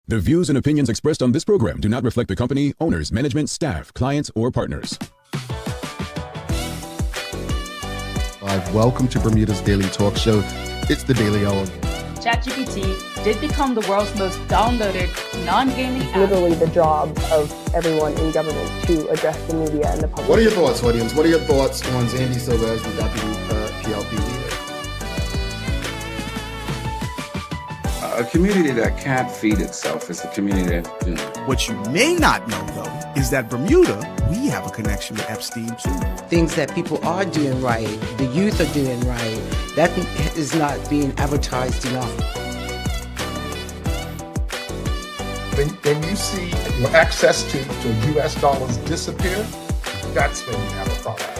The views and opinions expressed on this program do not reflect the company, owners, management, staff, clients, or partners. Welcome to Bermuda's Daily Talk Show. It's the Daily Hour. ChatGPT did become the world's most downloaded non-gaming app. Literally the job of everyone in government to address the media and the public. What are your thoughts, audience? What are your thoughts on Zandy Silva as the deputy PLP leader? A community that can't feed itself is a community that... What you may not know, though, is that Bermuda, we have a connection with Epstein, too. Things that people are doing right, the youth are doing right, that is not being advertised enough. When you see your access to U.S. dollars disappear, that's when you have a problem.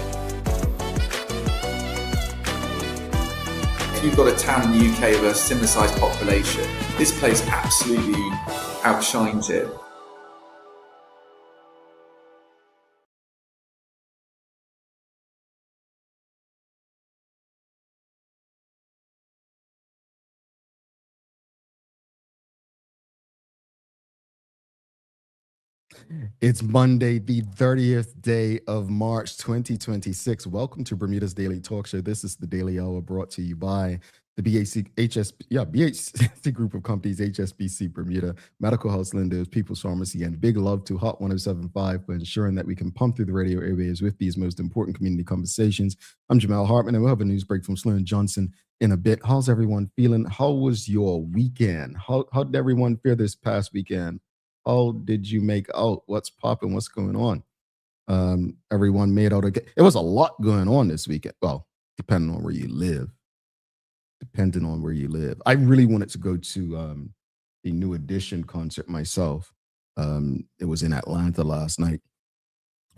You've got a town in the UK with a similar sized population. This place absolutely outshines it. It's Monday, the 30th day of March, 2026. Welcome to Bermuda's Daily Talk Show. This is the Daily Hour brought to you by the BHC group of companies, HSBC Bermuda, Medical House Lenders, People's Pharmacy, and big love to Hot 107.5 for ensuring that we can pump through the radio airwaves with these most important community conversations. I'm Jamal Hartman, and we'll have a news break from Sloan Johnson in a bit. How's everyone feeling? How was your weekend? How did everyone fare this past weekend? How did you make out? What's popping? What's going on? Everyone made out okay. It was a lot going on this weekend. Well, depending on where you live. I really wanted to go to the New Edition concert myself. It was in Atlanta last night.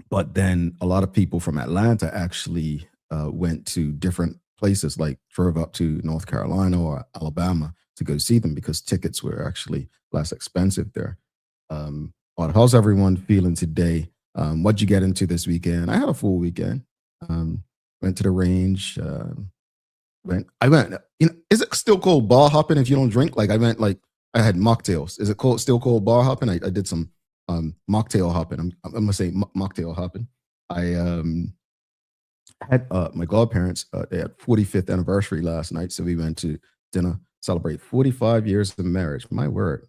But then a lot of people from Atlanta actually went to different places, like drove up to North Carolina or Alabama to go see them because tickets were actually less expensive there. But how's everyone feeling today? What'd you get into this weekend? I had a full weekend. Went to the range. I went, is it still called bar hopping if you don't drink? I had mocktails. Is it still called bar hopping? I did some mocktail hopping. I'm gonna say mocktail hopping. I had my godparents, they had 45th anniversary last night. So we went to dinner, celebrate 45 years of marriage. My word.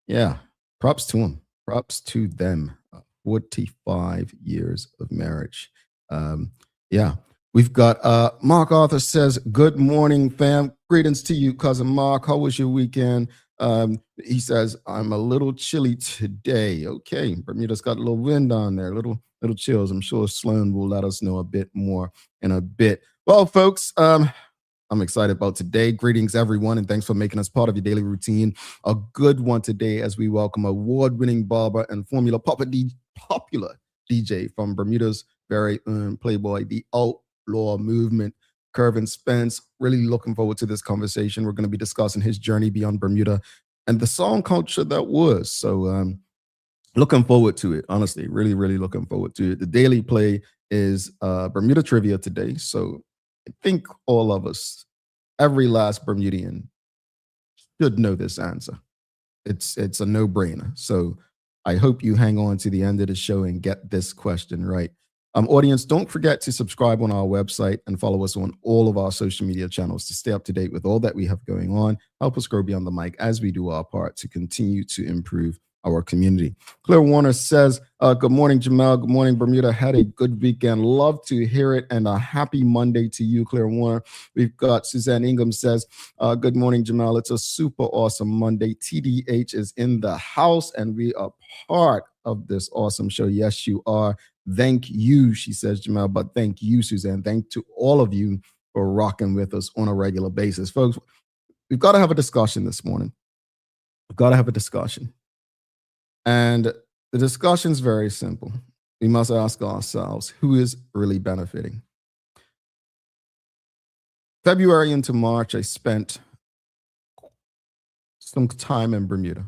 Yeah. Props to them. Props to them. 45 years of marriage. Yeah. We've got Mark Arthur says, good morning, fam. Greetings to you, cousin Mark. How was your weekend? He says, I'm a little chilly today. Okay. Bermuda's got a little wind on there, little chills. I'm sure Sloan will let us know a bit more in a bit. Well, folks, I'm excited about today. Greetings, everyone, and thanks for making us part of your daily routine. A good one today as we welcome award-winning barber and popular DJ from Bermuda's very own Playboy, the Outlaw Movement, Kervin Spence. Really looking forward to this conversation. We're going to be discussing his journey beyond Bermuda and the song culture that was. So looking forward to it, honestly, really, really looking forward to it. The daily play is Bermuda trivia today. So I think all of us, every last Bermudian, should know this answer. It's a no-brainer. So I hope you hang on to the end of the show and get this question right. Audience, don't forget to subscribe on our website and follow us on all of our social media channels to stay up to date with all that we have going on. Help us grow beyond the mic as we do our part to continue to improve our community. Claire Warner says, good morning, Jamal. Good morning, Bermuda. Had a good weekend. Love to hear it. And a happy Monday to you, Claire Warner. We've got Suzanne Ingham says, good morning, Jamal. It's a super awesome Monday. TDH is in the house and we are part of this awesome show. Yes, you are. Thank you, she says, Jamal, but thank you, Suzanne. Thank to all of you for rocking with us on a regular basis. Folks, we've got to have a discussion this morning. We've got to have a discussion. And the discussion is very simple. We must ask ourselves, who is really benefiting? February into March, I spent some time in Bermuda.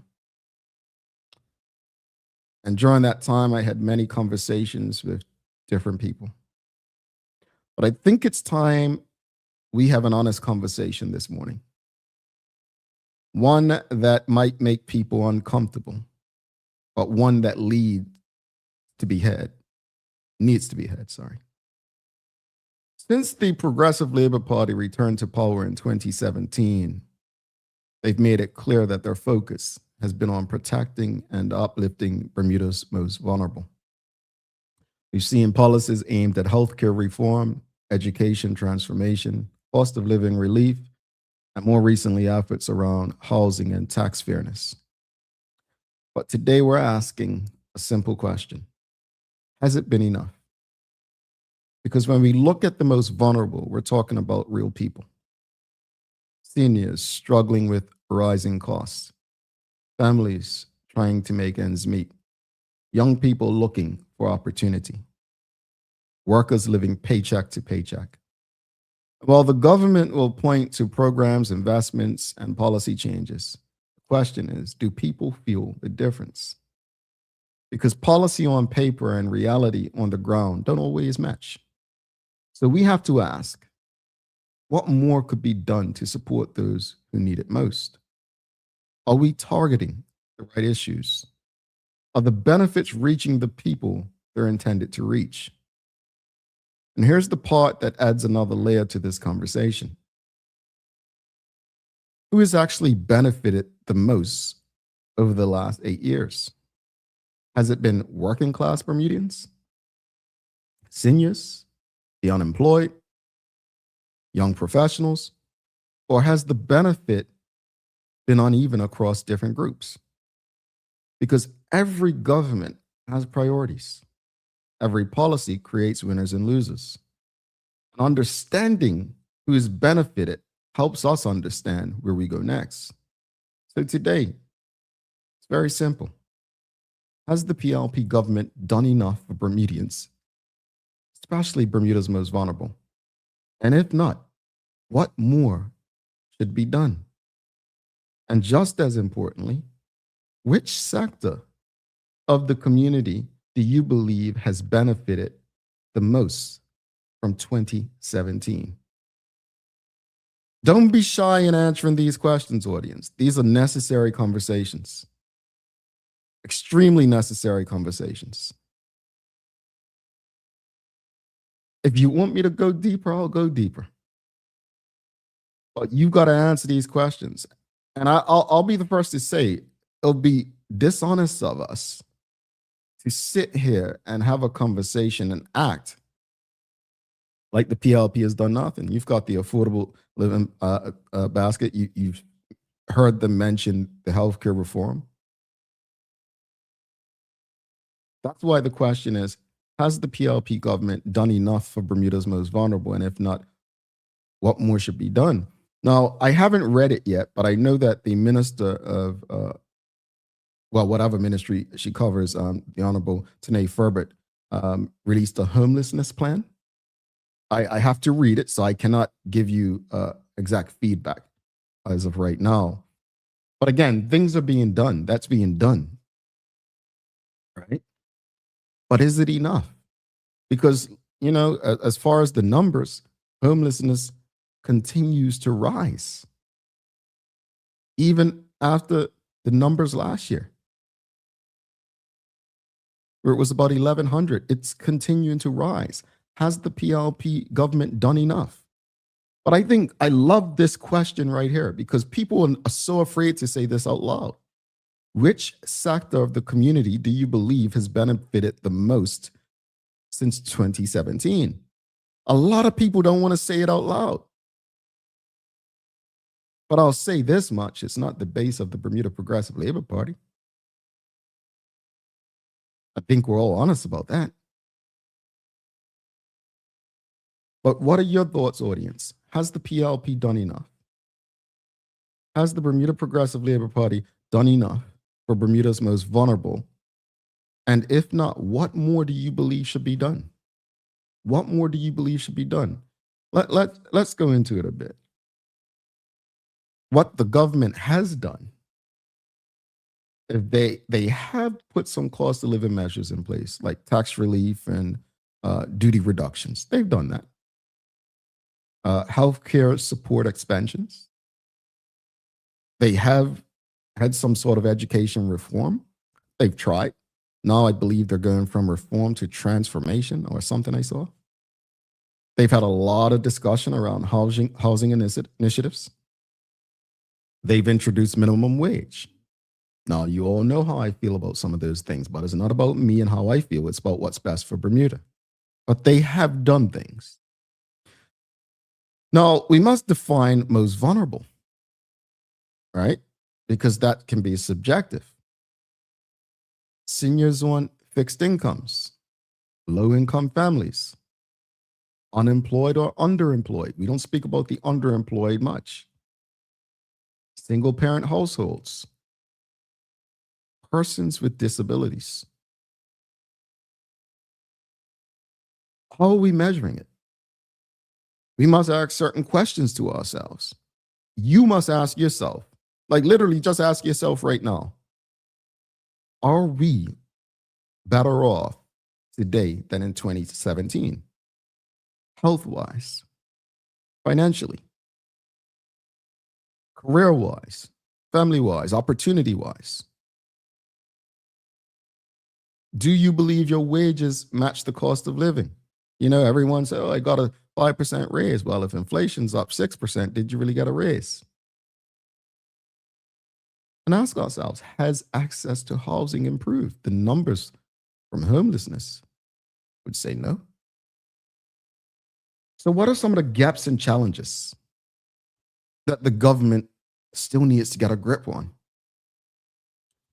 And during that time, I had many conversations with different people. But I think it's time we have an honest conversation this morning. one that might make people uncomfortable, but one that needs to be had. Sorry. Since the Progressive Labour Party returned to power in 2017, they've made it clear that their focus has been on protecting and uplifting Bermuda's most vulnerable. We've seen policies aimed at healthcare reform, education transformation, cost of living relief, and more recently, efforts around housing and tax fairness. But today we're asking a simple question. Has it been enough? Because when we look at the most vulnerable, we're talking about real people. Seniors struggling with rising costs, families trying to make ends meet, young people looking for opportunity, workers living paycheck to paycheck. While the government will point to programs, investments, and policy changes, the question is, do people feel the difference? Because policy on paper and reality on the ground don't always match. So we have to ask, what more could be done to support those who need it most? Are we targeting the right issues? Are the benefits reaching the people they're intended to reach? And here's the part that adds another layer to this conversation. Who has actually benefited the most over the last 8 years? Has it been working class Bermudians, seniors, the unemployed, young professionals, or has the benefit been uneven across different groups? Because every government has priorities. Every policy creates winners and losers. Understanding who is benefited helps us understand where we go next. So today, it's very simple. Has the PLP government done enough for Bermudians, especially Bermuda's most vulnerable? And if not, what more should be done? And just as importantly, which sector of the community do you believe has benefited the most from 2017? Don't be shy in answering these questions, audience. These are necessary conversations, extremely necessary conversations. If you want me to go deeper, I'll go deeper. But you've got to answer these questions. And I'll be the first to say, it'll be dishonest of us to sit here and have a conversation and act like the PLP has done nothing. You've got the affordable living basket. You've heard them mention the healthcare reform. That's why the question is, has the PLP government done enough for Bermuda's most vulnerable? And if not, what more should be done? Now, I haven't read it yet, but I know that the minister of, whatever ministry she covers, the Honorable Tanae Furbert, released a homelessness plan. I have to read it, so I cannot give you exact feedback as of right now. But again, things are being done. That's being done, right? But is it enough? Because, you know, as far as the numbers, homelessness continues to rise, even after the numbers last year, where it was about 1,100. It's continuing to rise. Has the PLP government done enough? But I think I love this question right here because people are so afraid to say this out loud. Which sector of the community do you believe has benefited the most since 2017? A lot of people don't want to say it out loud. But I'll say this much, it's not the base of the Bermuda Progressive Labour Party. I think we're all honest about that. But what are your thoughts, audience? Has the PLP done enough? Has the Bermuda Progressive Labour Party done enough for Bermuda's most vulnerable? And if not, what more do you believe should be done? What more do you believe should be done? Let's go into it a bit. What the government has done, if they have put some cost of living measures in place, like tax relief and duty reductions. They've done that. Healthcare support expansions. They have had some sort of education reform. They've tried. Now I believe they're going from reform to transformation or something I saw. They've had a lot of discussion around housing initiatives. They've introduced minimum wage. Now, you all know how I feel about some of those things, but it's not about me and how I feel. It's about what's best for Bermuda. But they have done things. Now, we must define most vulnerable, right? Because that can be subjective. Seniors on fixed incomes, low-income families, unemployed or underemployed. We don't speak about the underemployed much. Single-parent households, persons with disabilities. How are we measuring it? We must ask certain questions to ourselves. You must ask yourself, like literally just ask yourself right now, are we better off today than in 2017? Health-wise, financially, career-wise, family-wise, opportunity-wise. Do you believe your wages match the cost of living? You know, everyone says, oh, I got a 5% raise. Well, if inflation's up 6%, did you really get a raise? And ask ourselves, has access to housing improved? The numbers from homelessness would say no. So what are some of the gaps and challenges that the government still needs to get a grip on?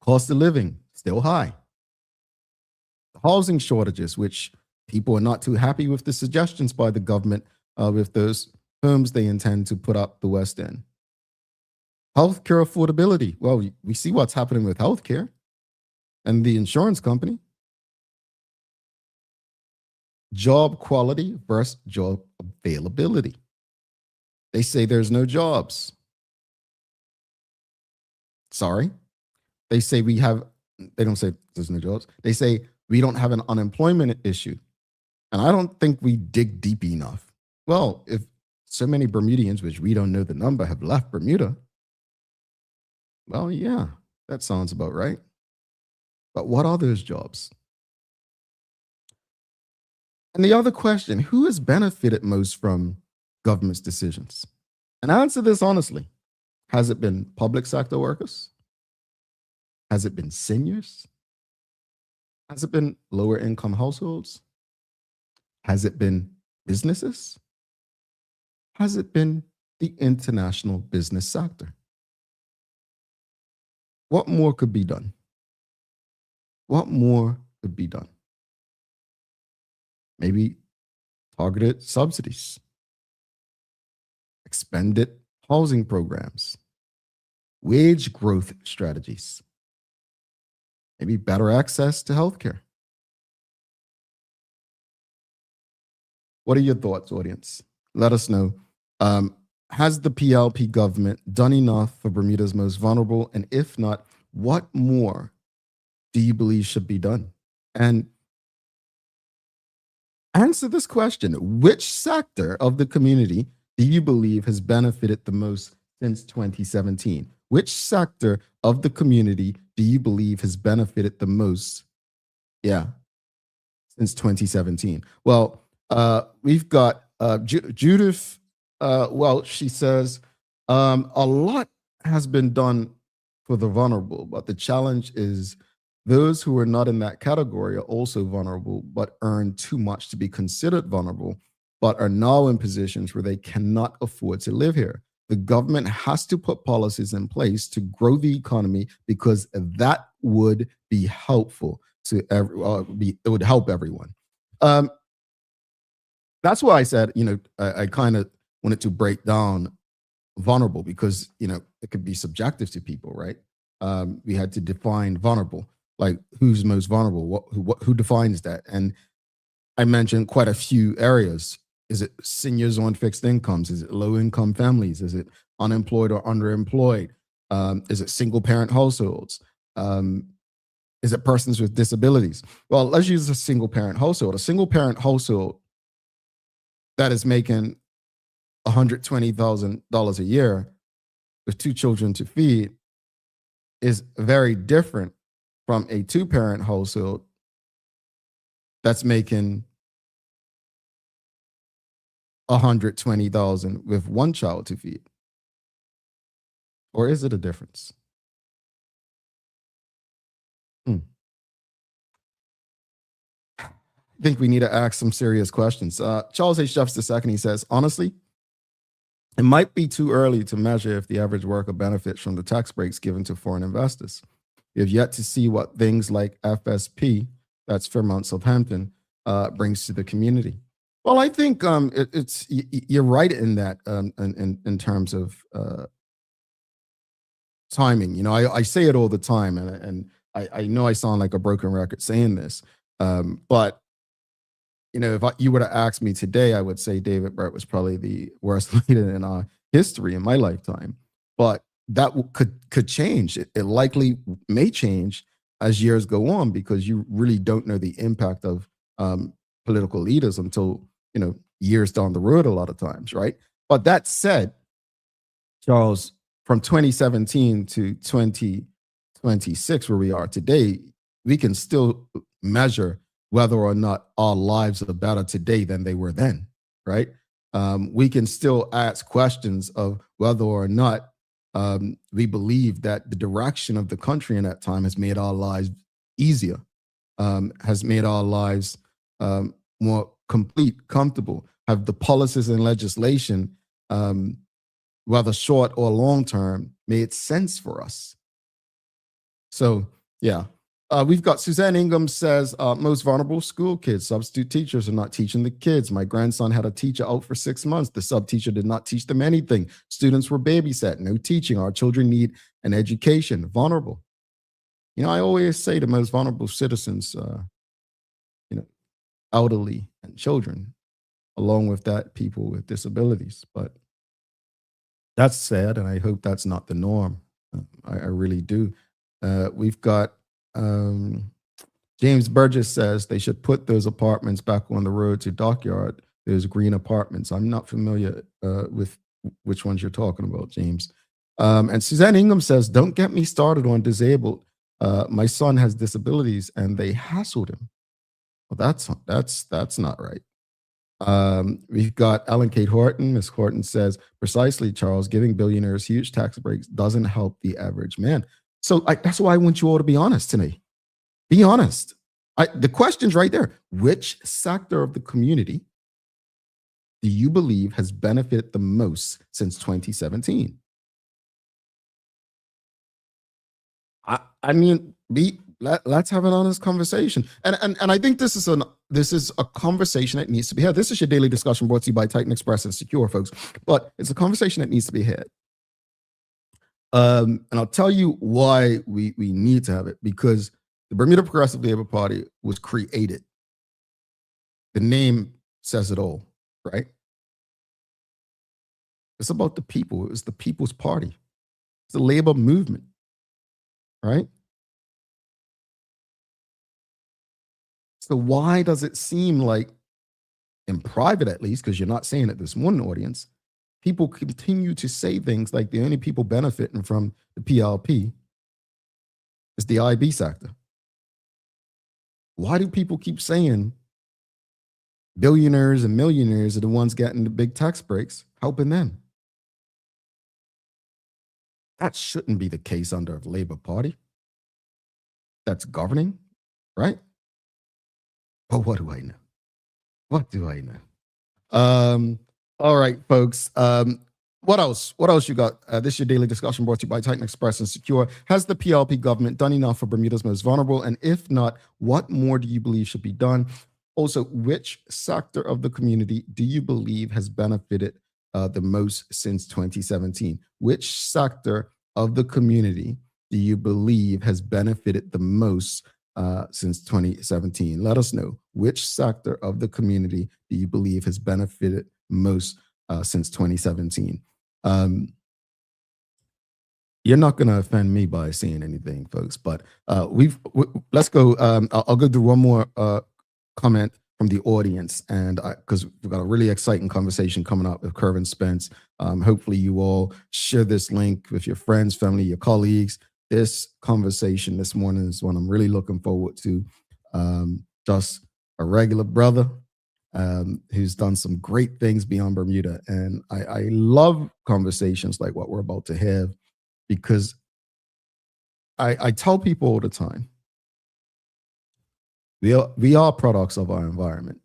Cost of living, still high. Housing shortages, which people are not too happy with the suggestions by the government with those homes they intend to put up the West End. Healthcare affordability. Well, we see what's happening with healthcare and the insurance company. Job quality versus job availability. They say there's no jobs. Sorry. They say they don't say there's no jobs. They say we don't have an unemployment issue. And I don't think we dig deep enough. Well, if so many Bermudians, which we don't know the number, have left Bermuda, well, yeah, that sounds about right. But what are those jobs? And the other question, who has benefited most from government's decisions? And answer this honestly. Has it been public sector workers? Has it been seniors? Has it been lower income households? Has it been businesses? Has it been the international business sector? What more could be done? What more could be done? Maybe targeted subsidies, expanded housing programs, wage growth strategies, maybe better access to healthcare. What are your thoughts, audience? Let us know. Has the PLP government done enough for Bermuda's most vulnerable? And if not, what more do you believe should be done? And answer this question. Which sector of the community do you believe has benefited the most since 2017? Which sector of the community do you believe has benefited the most? Yeah, since 2017. Well, we've got Judith. Well, she says, a lot has been done for the vulnerable, but the challenge is those who are not in that category are also vulnerable, but earn too much to be considered vulnerable, but are now in positions where they cannot afford to live here. The government has to put policies in place to grow the economy because that would be helpful to it would help everyone. That's why I said, I kind of wanted to break down vulnerable because, it could be subjective to people, right? We had to define vulnerable, like who's most vulnerable, who defines that? And I mentioned quite a few areas. Is it seniors on fixed incomes? Is it low income families? Is it unemployed or underemployed? Is it single parent households? Is it persons with disabilities? Well, let's use a single parent household. A single parent household that is making $120,000 a year, with 2 children to feed is very different from a 2-parent household that's making $120,000 with 1 child to feed. Or is it a difference? I think we need to ask some serious questions. Charles H. Jeffs II, he says, honestly, it might be too early to measure if the average worker benefits from the tax breaks given to foreign investors. We have yet to see what things like FSP, that's Fairmount Southampton, brings to the community. Well, I think you're right in that in terms of timing. You know, I say it all the time, and I know I sound like a broken record saying this, but you know, if you were to ask me today, I would say David Burt was probably the worst leader in our history in my lifetime. But that could change. It likely may change as years go on, because you really don't know the impact of political leaders until, you know, years down the road a lot of times, right? But that said, Charles, from 2017 to 2026, where we are today, we can still measure whether or not our lives are better today than they were then, right? We can still ask questions of whether or not we believe that the direction of the country in that time has made our lives easier, has made our lives more complete, comfortable, have the policies and legislation, whether short or long term, made sense for us. So, yeah. We've got Suzanne Ingham says, most vulnerable school kids, substitute teachers are not teaching the kids. My grandson had a teacher out for 6 months. The sub teacher did not teach them anything. Students were babysat, no teaching. Our children need an education. Vulnerable. You know, I always say the most vulnerable citizens, you know, elderly and children, along with that, people with disabilities. But that's sad, and I hope that's not the norm. I really do. We've got James Burgess says they should put those apartments back on the road to Dockyard, those green apartments. I'm not familiar with which ones you're talking about, James. And Suzanne Ingham says, don't get me started on disabled. My son has disabilities and they hassled him. Well, that's not right. We've got Ellen Kate Horton. Ms. Horton says, precisely, Charles, giving billionaires huge tax breaks doesn't help the average man. So that's why I want you all to be honest today. Be honest. The question's right there. Which sector of the community do you believe has benefited the most since 2017? I mean, let's have an honest conversation. And I think this is a conversation that needs to be had. This is your daily discussion brought to you by Titan Express and Secure, folks. But it's a conversation that needs to be had. And I'll tell you why we need to have it, because the Bermuda Progressive Labor Party was created. The name says it all, right? It's about the people. It was the People's Party. It's the labor movement, right? So why does it seem like, in private at least, because you're not saying it this morning, audience, people continue to say things like the only people benefiting from the PLP is the IB sector? Why do people keep saying billionaires and millionaires are the ones getting the big tax breaks, helping them? That shouldn't be the case under a Labor Party that's governing, right? But what do I know? What do I know? All right, folks. What else? What else you got? This is your daily discussion brought to you by Titan Express and Secure. Has the PLP government done enough for Bermuda's most vulnerable? And if not, what more do you believe should be done? Also, which sector of the community do you believe has benefited the most since 2017? Which sector of the community do you believe has benefited the most since 2017? Let us know. Which sector of the community do you believe has benefited most since 2017? You're not going to offend me by saying anything, folks, but let's go. I'll go through one more comment the audience, and because we've got a really exciting conversation coming up with Kervin Spence. Hopefully you all share this link with your friends, family, your colleagues. This conversation this morning is one I'm really looking forward to. Just a regular brother who's done some great things beyond Bermuda. And I love conversations like what we're about to have, because I tell people all the time, we are products of our environment,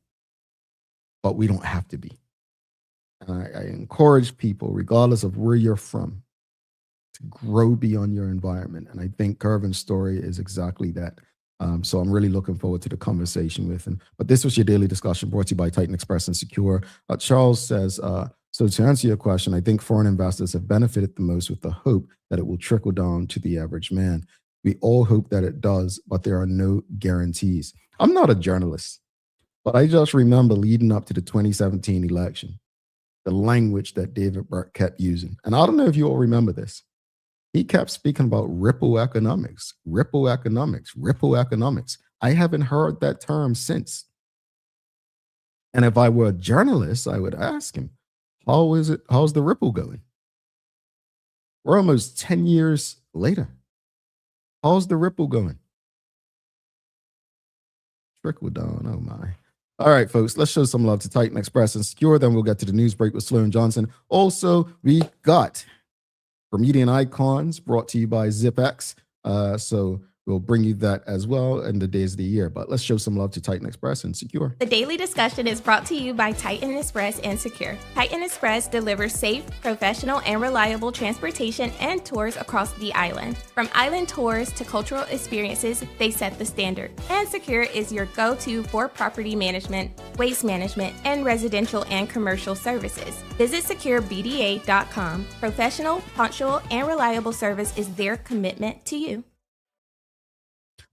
but we don't have to be. And I encourage people, regardless of where you're from, to grow beyond your environment. And I think Kervin's story is exactly that. So I'm really looking forward to the conversation with him. But this was your daily discussion brought to you by Titan Express and Secure. Charles says, so to answer your question, I think foreign investors have benefited the most with the hope that it will trickle down to the average man. We all hope that it does, but there are no guarantees. I'm not a journalist, but I just remember leading up to the 2017 election, the language that David Burke kept using. And I don't know if you all remember this. He kept speaking about ripple economics, ripple economics, ripple economics. I haven't heard that term since. And if I were a journalist, I would ask him, how is it? How's the ripple going? We're almost 10 years later. How's the ripple going? Trickle down, oh my. All right, folks, let's show some love to Titan Express and Secure. Then we'll get to the news break with Sloan Johnson. Also, we got Bermudian icons brought to you by ZipX. So we'll bring you that as well in the days of the year. But let's show some love to Titan Express and Secure. The daily discussion is brought to you by Titan Express and Secure. Titan Express delivers safe, professional, and reliable transportation and tours across the island. From island tours to cultural experiences, they set the standard. And Secure is your go-to for property management, waste management, and residential and commercial services. Visit securebda.com. Professional, punctual, and reliable service is their commitment to you.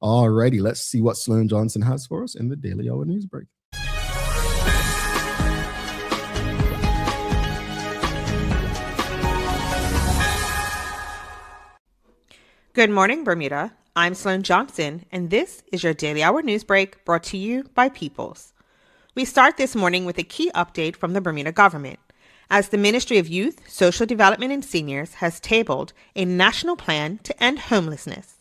All righty, let's see what Sloan Johnson has for us in the Daily Hour News Break. Good morning, Bermuda. I'm Sloan Johnson, and this is your Daily Hour News Break brought to you by Peoples. We start this morning with a key update from the Bermuda government, as the Ministry of Youth, Social Development and Seniors has tabled a national plan to end homelessness.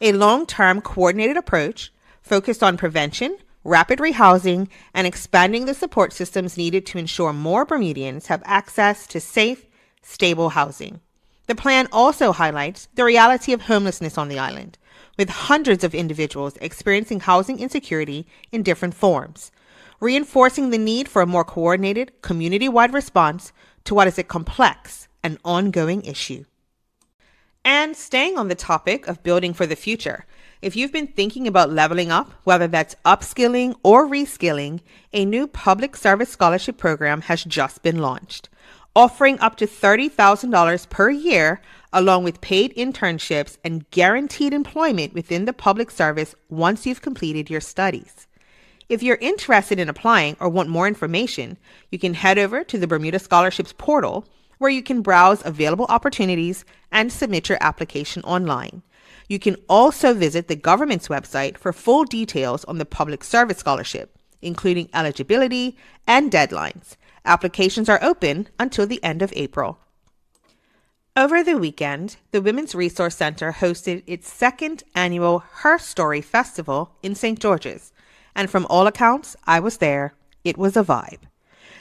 A long-term coordinated approach focused on prevention, rapid rehousing, and expanding the support systems needed to ensure more Bermudians have access to safe, stable housing. The plan also highlights the reality of homelessness on the island, with hundreds of individuals experiencing housing insecurity in different forms, reinforcing the need for a more coordinated, community-wide response to what is a complex and ongoing issue. And staying on the topic of building for the future, if you've been thinking about leveling up, whether that's upskilling or reskilling, a new public service scholarship program has just been launched, offering up to $30,000 per year, along with paid internships and guaranteed employment within the public service once you've completed your studies. If you're interested in applying or want more information, you can head over to the Bermuda Scholarships portal, where you can browse available opportunities and submit your application online. You can also visit the government's website for full details on the public service scholarship, including eligibility and deadlines. Applications are open until the end of April. Over the weekend, the Women's Resource Center hosted its second annual Her Story Festival in St. George's, and from all accounts, I was there. It was a vibe.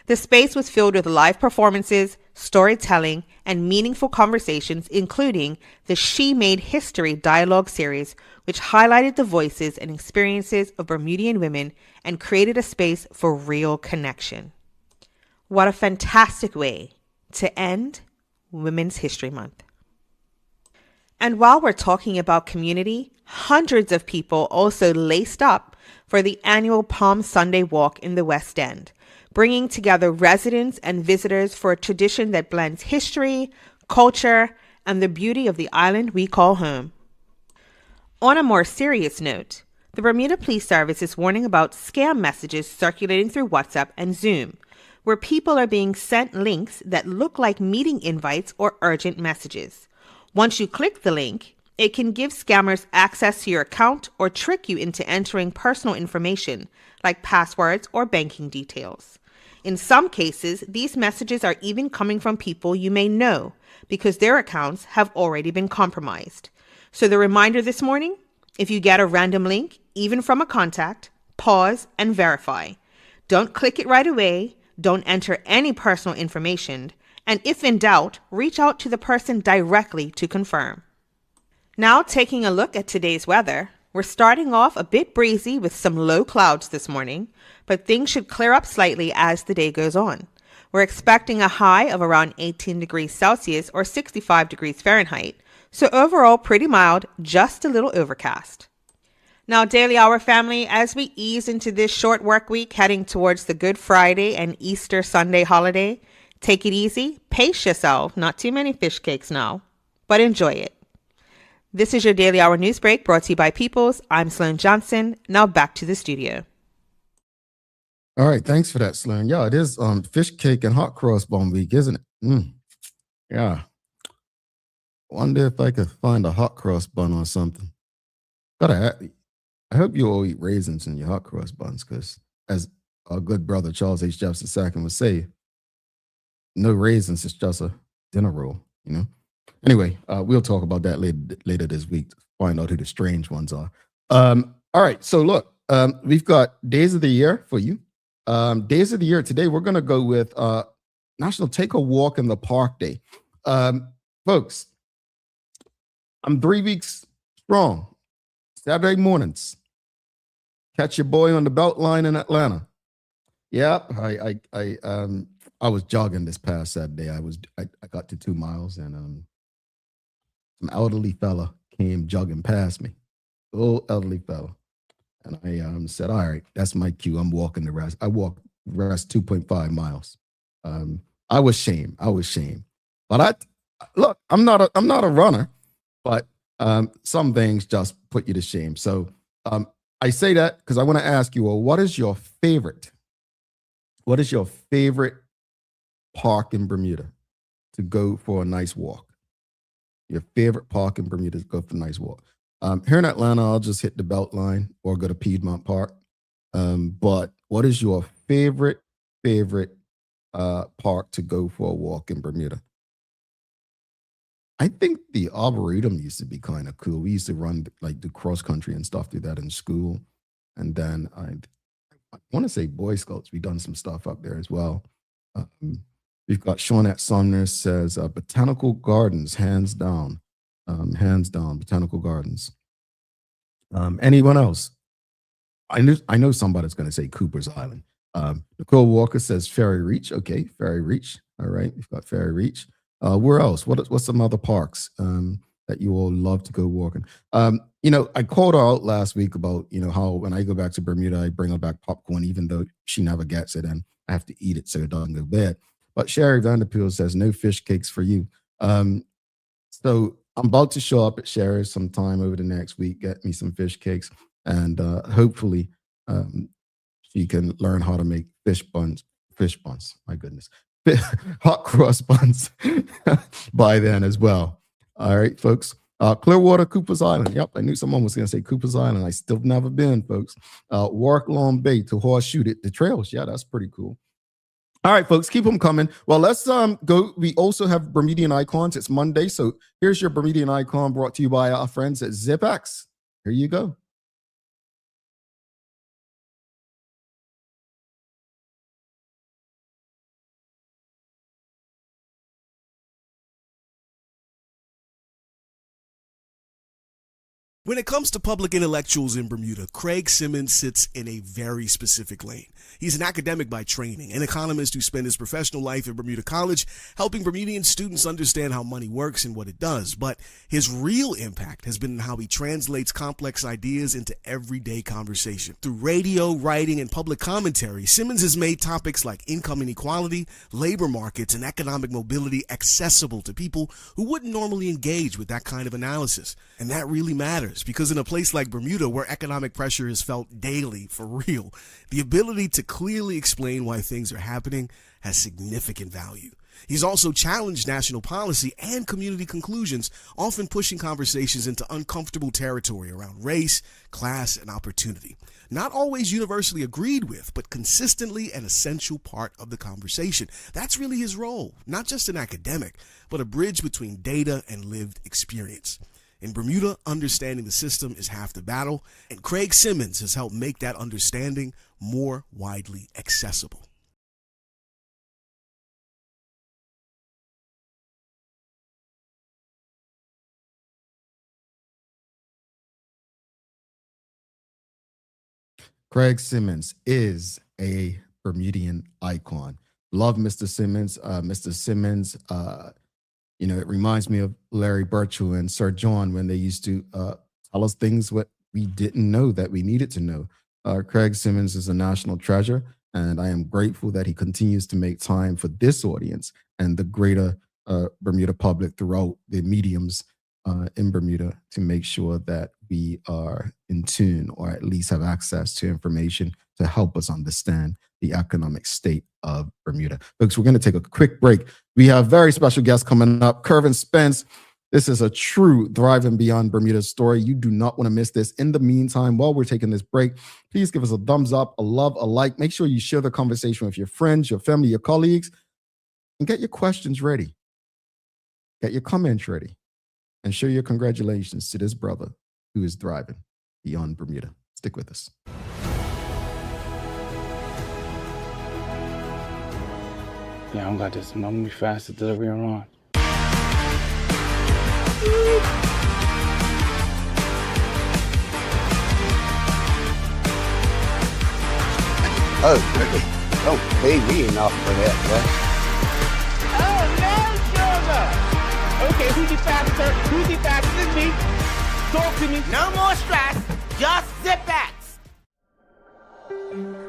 The space was filled with live performances, storytelling, and meaningful conversations, including the She Made History dialogue series, which highlighted the voices and experiences of Bermudian women and created a space for real connection. What a fantastic way to end Women's History Month. And while we're talking about community, hundreds of people also laced up for the annual Palm Sunday Walk in the West End, bringing together residents and visitors for a tradition that blends history, culture, and the beauty of the island we call home. On a more serious note, the Bermuda Police Service is warning about scam messages circulating through WhatsApp and Zoom, where people are being sent links that look like meeting invites or urgent messages. Once you click the link, It can give scammers access to your account or trick you into entering personal information like passwords or banking details. In some cases, these messages are even coming from people you may know because their accounts have already been compromised. So the reminder this morning, if you get a random link, even from a contact, pause and verify. Don't click it right away. Don't enter any personal information. And if in doubt, reach out to the person directly to confirm. Now taking a look at today's weather, we're starting off a bit breezy with some low clouds this morning, but things should clear up slightly as the day goes on. We're expecting a high of around 18 degrees Celsius or 65 degrees Fahrenheit, so overall pretty mild, just a little overcast. Now, Daily Hour family, as we ease into this short work week heading towards the Good Friday and Easter Sunday holiday, take it easy, pace yourself, not too many fish cakes now, but enjoy it. This is your Daily Hour News Break brought to you by Peoples. I'm Sloan Johnson. Now back to the studio. All right, thanks for that, Sloan. Yeah, it is fish cake and hot cross bun week, isn't it? Yeah. Wonder if I could find a hot cross bun or something. I hope you all eat raisins in your hot cross buns, because as our good brother Charles H. Jefferson II would say, no raisins is just a dinner roll, you know? Anyway, we'll talk about that later this week to find out who the strange ones are. All right, so look, we've got days of the year for you. Days of the year today, we're going to go with National Take a Walk in the Park Day. Folks, I'm 3 weeks strong. Saturday mornings. Catch your boy on the Beltline in Atlanta. Yep, I was jogging this past Saturday. I got to 2 miles and some elderly fella came jogging past me. Old elderly fella. And I said, all right, that's my cue. I'm walking the rest. I walked the rest 2.5 miles. I was shamed. But look, I'm not a runner, but some things just put you to shame. So I say that because I want to ask you all, what is your favorite park in Bermuda to go for a nice walk? Your favorite park in Bermuda to go for a nice walk. Here in Atlanta, I'll just hit the Beltline or go to Piedmont Park. But what is your favorite park to go for a walk in Bermuda? I think the Arboretum used to be kind of cool. We used to run, like, do cross country and stuff, do that in school. And then I want to say Boy Scouts. We've done some stuff up there as well. We've got Shawnette Sumner says Botanical Gardens, hands down, Botanical Gardens. Anyone else? I know somebody's going to say Cooper's Island. Nicole Walker says Ferry Reach. Okay, Ferry Reach. All right, we've got Ferry Reach. Where else? What's some other parks that you all love to go walking? I called her out last week about, how when I go back to Bermuda, I bring her back popcorn, even though she never gets it, and I have to eat it so it doesn't go bad. But Sherry Vanderpool says no fish cakes for you. So I'm about to show up at Sherry's sometime over the next week, get me some fish cakes, and hopefully she can learn how to make fish buns, my goodness, hot cross buns by then as well. All right, folks. Clearwater, Cooper's Island. Yep, I knew someone was going to say Cooper's Island. I still never been, folks. Warwick Long Bay to Horseshoe the trails. Yeah, that's pretty cool. All right, folks, keep them coming. Well, let's go. We also have Bermudian icons. It's Monday, so here's your Bermudian icon brought to you by our friends at ZipX. Here you go. When it comes to public intellectuals in Bermuda, Craig Simmons sits in a very specific lane. He's an academic by training, an economist who spent his professional life at Bermuda College helping Bermudian students understand how money works and what it does. But his real impact has been in how he translates complex ideas into everyday conversation. Through radio, writing, and public commentary, Simmons has made topics like income inequality, labor markets, and economic mobility accessible to people who wouldn't normally engage with that kind of analysis. And that really matters, because in a place like Bermuda, where economic pressure is felt daily for real, the ability to clearly explain why things are happening has significant value. He's also challenged national policy and community conclusions, often pushing conversations into uncomfortable territory around race, class, and opportunity. Not always universally agreed with, but consistently an essential part of the conversation. That's really his role, not just an academic, but a bridge between data and lived experience. In Bermuda, understanding the system is half the battle, and Craig Simmons has helped make that understanding more widely accessible. Craig Simmons is a Bermudian icon. Love Mr. Simmons. Mr. Simmons, it reminds me of Larry Birchall and Sir John when they used to tell us things what we didn't know that we needed to know. Craig Simmons is a national treasure, and I am grateful that he continues to make time for this audience and the greater Bermuda public throughout the mediums in Bermuda to make sure that we are in tune or at least have access to information to help us understand the economic state of Bermuda. Folks, we're going to take a quick break. We have very special guests coming up. Kervin Spence. This is a true Thriving Beyond Bermuda story. You do not want to miss this. In the meantime, while we're taking this break, please give us a thumbs up, a love, a like. Make sure you share the conversation with your friends, your family, your colleagues, and get your questions ready. Get your comments ready. And show your congratulations to this brother who is thriving beyond Bermuda. Stick with us. Yeah, I don't got this. I'm gonna be fast at delivery and run. Oh, really? Don't pay me enough for that, Oh, no, sugar! Okay, who's the faster? Who's the faster than me? Talk to me. No more stress, just sit back.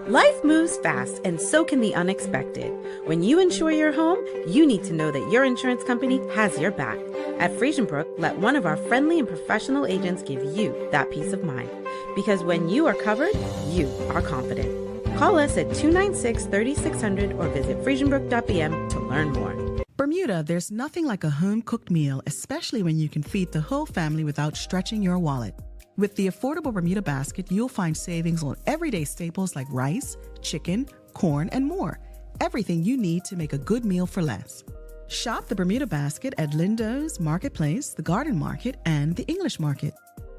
Life moves fast, and so can the unexpected. When you insure your home, you need to know that your insurance company has your back. At Friesenbrook, let one of our friendly and professional agents give you that peace of mind. Because when you are covered, you are confident. Call us at 296-3600 or visit friesenbrook.bm to learn more. Bermuda, there's nothing like a home-cooked meal, especially when you can feed the whole family without stretching your wallet. With the affordable Bermuda basket, you'll find savings on everyday staples like rice, chicken, corn, and more. Everything you need to make a good meal for less. Shop the Bermuda basket at Lindo's, Marketplace, the Garden Market, and the English Market.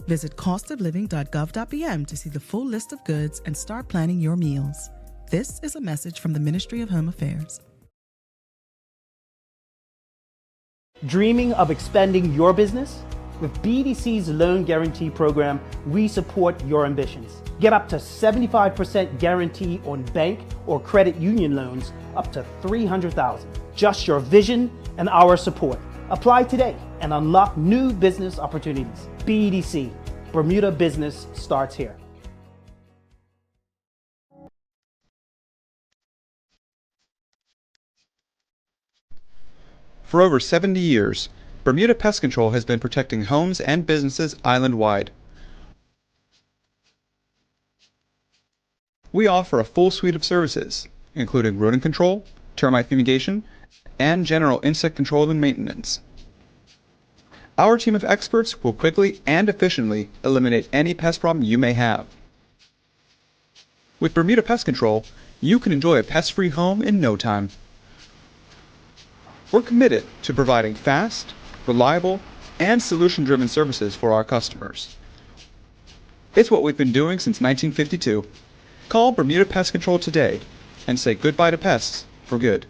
Visit costofliving.gov.bm to see the full list of goods and start planning your meals. This is a message from the Ministry of Home Affairs. Dreaming of expanding your business? With BDC's Loan Guarantee Program, we support your ambitions. Get up to 75% guarantee on bank or credit union loans up to $300,000. Just your vision and our support. Apply today and unlock new business opportunities. BDC, Bermuda business starts here. For over 70 years, Bermuda Pest Control has been protecting homes and businesses island-wide. We offer a full suite of services, including rodent control, termite fumigation, and general insect control and maintenance. Our team of experts will quickly and efficiently eliminate any pest problem you may have. With Bermuda Pest Control, you can enjoy a pest-free home in no time. We're committed to providing fast, reliable, and solution-driven services for our customers. It's what we've been doing since 1952. Call Bermuda Pest Control today and say goodbye to pests for good.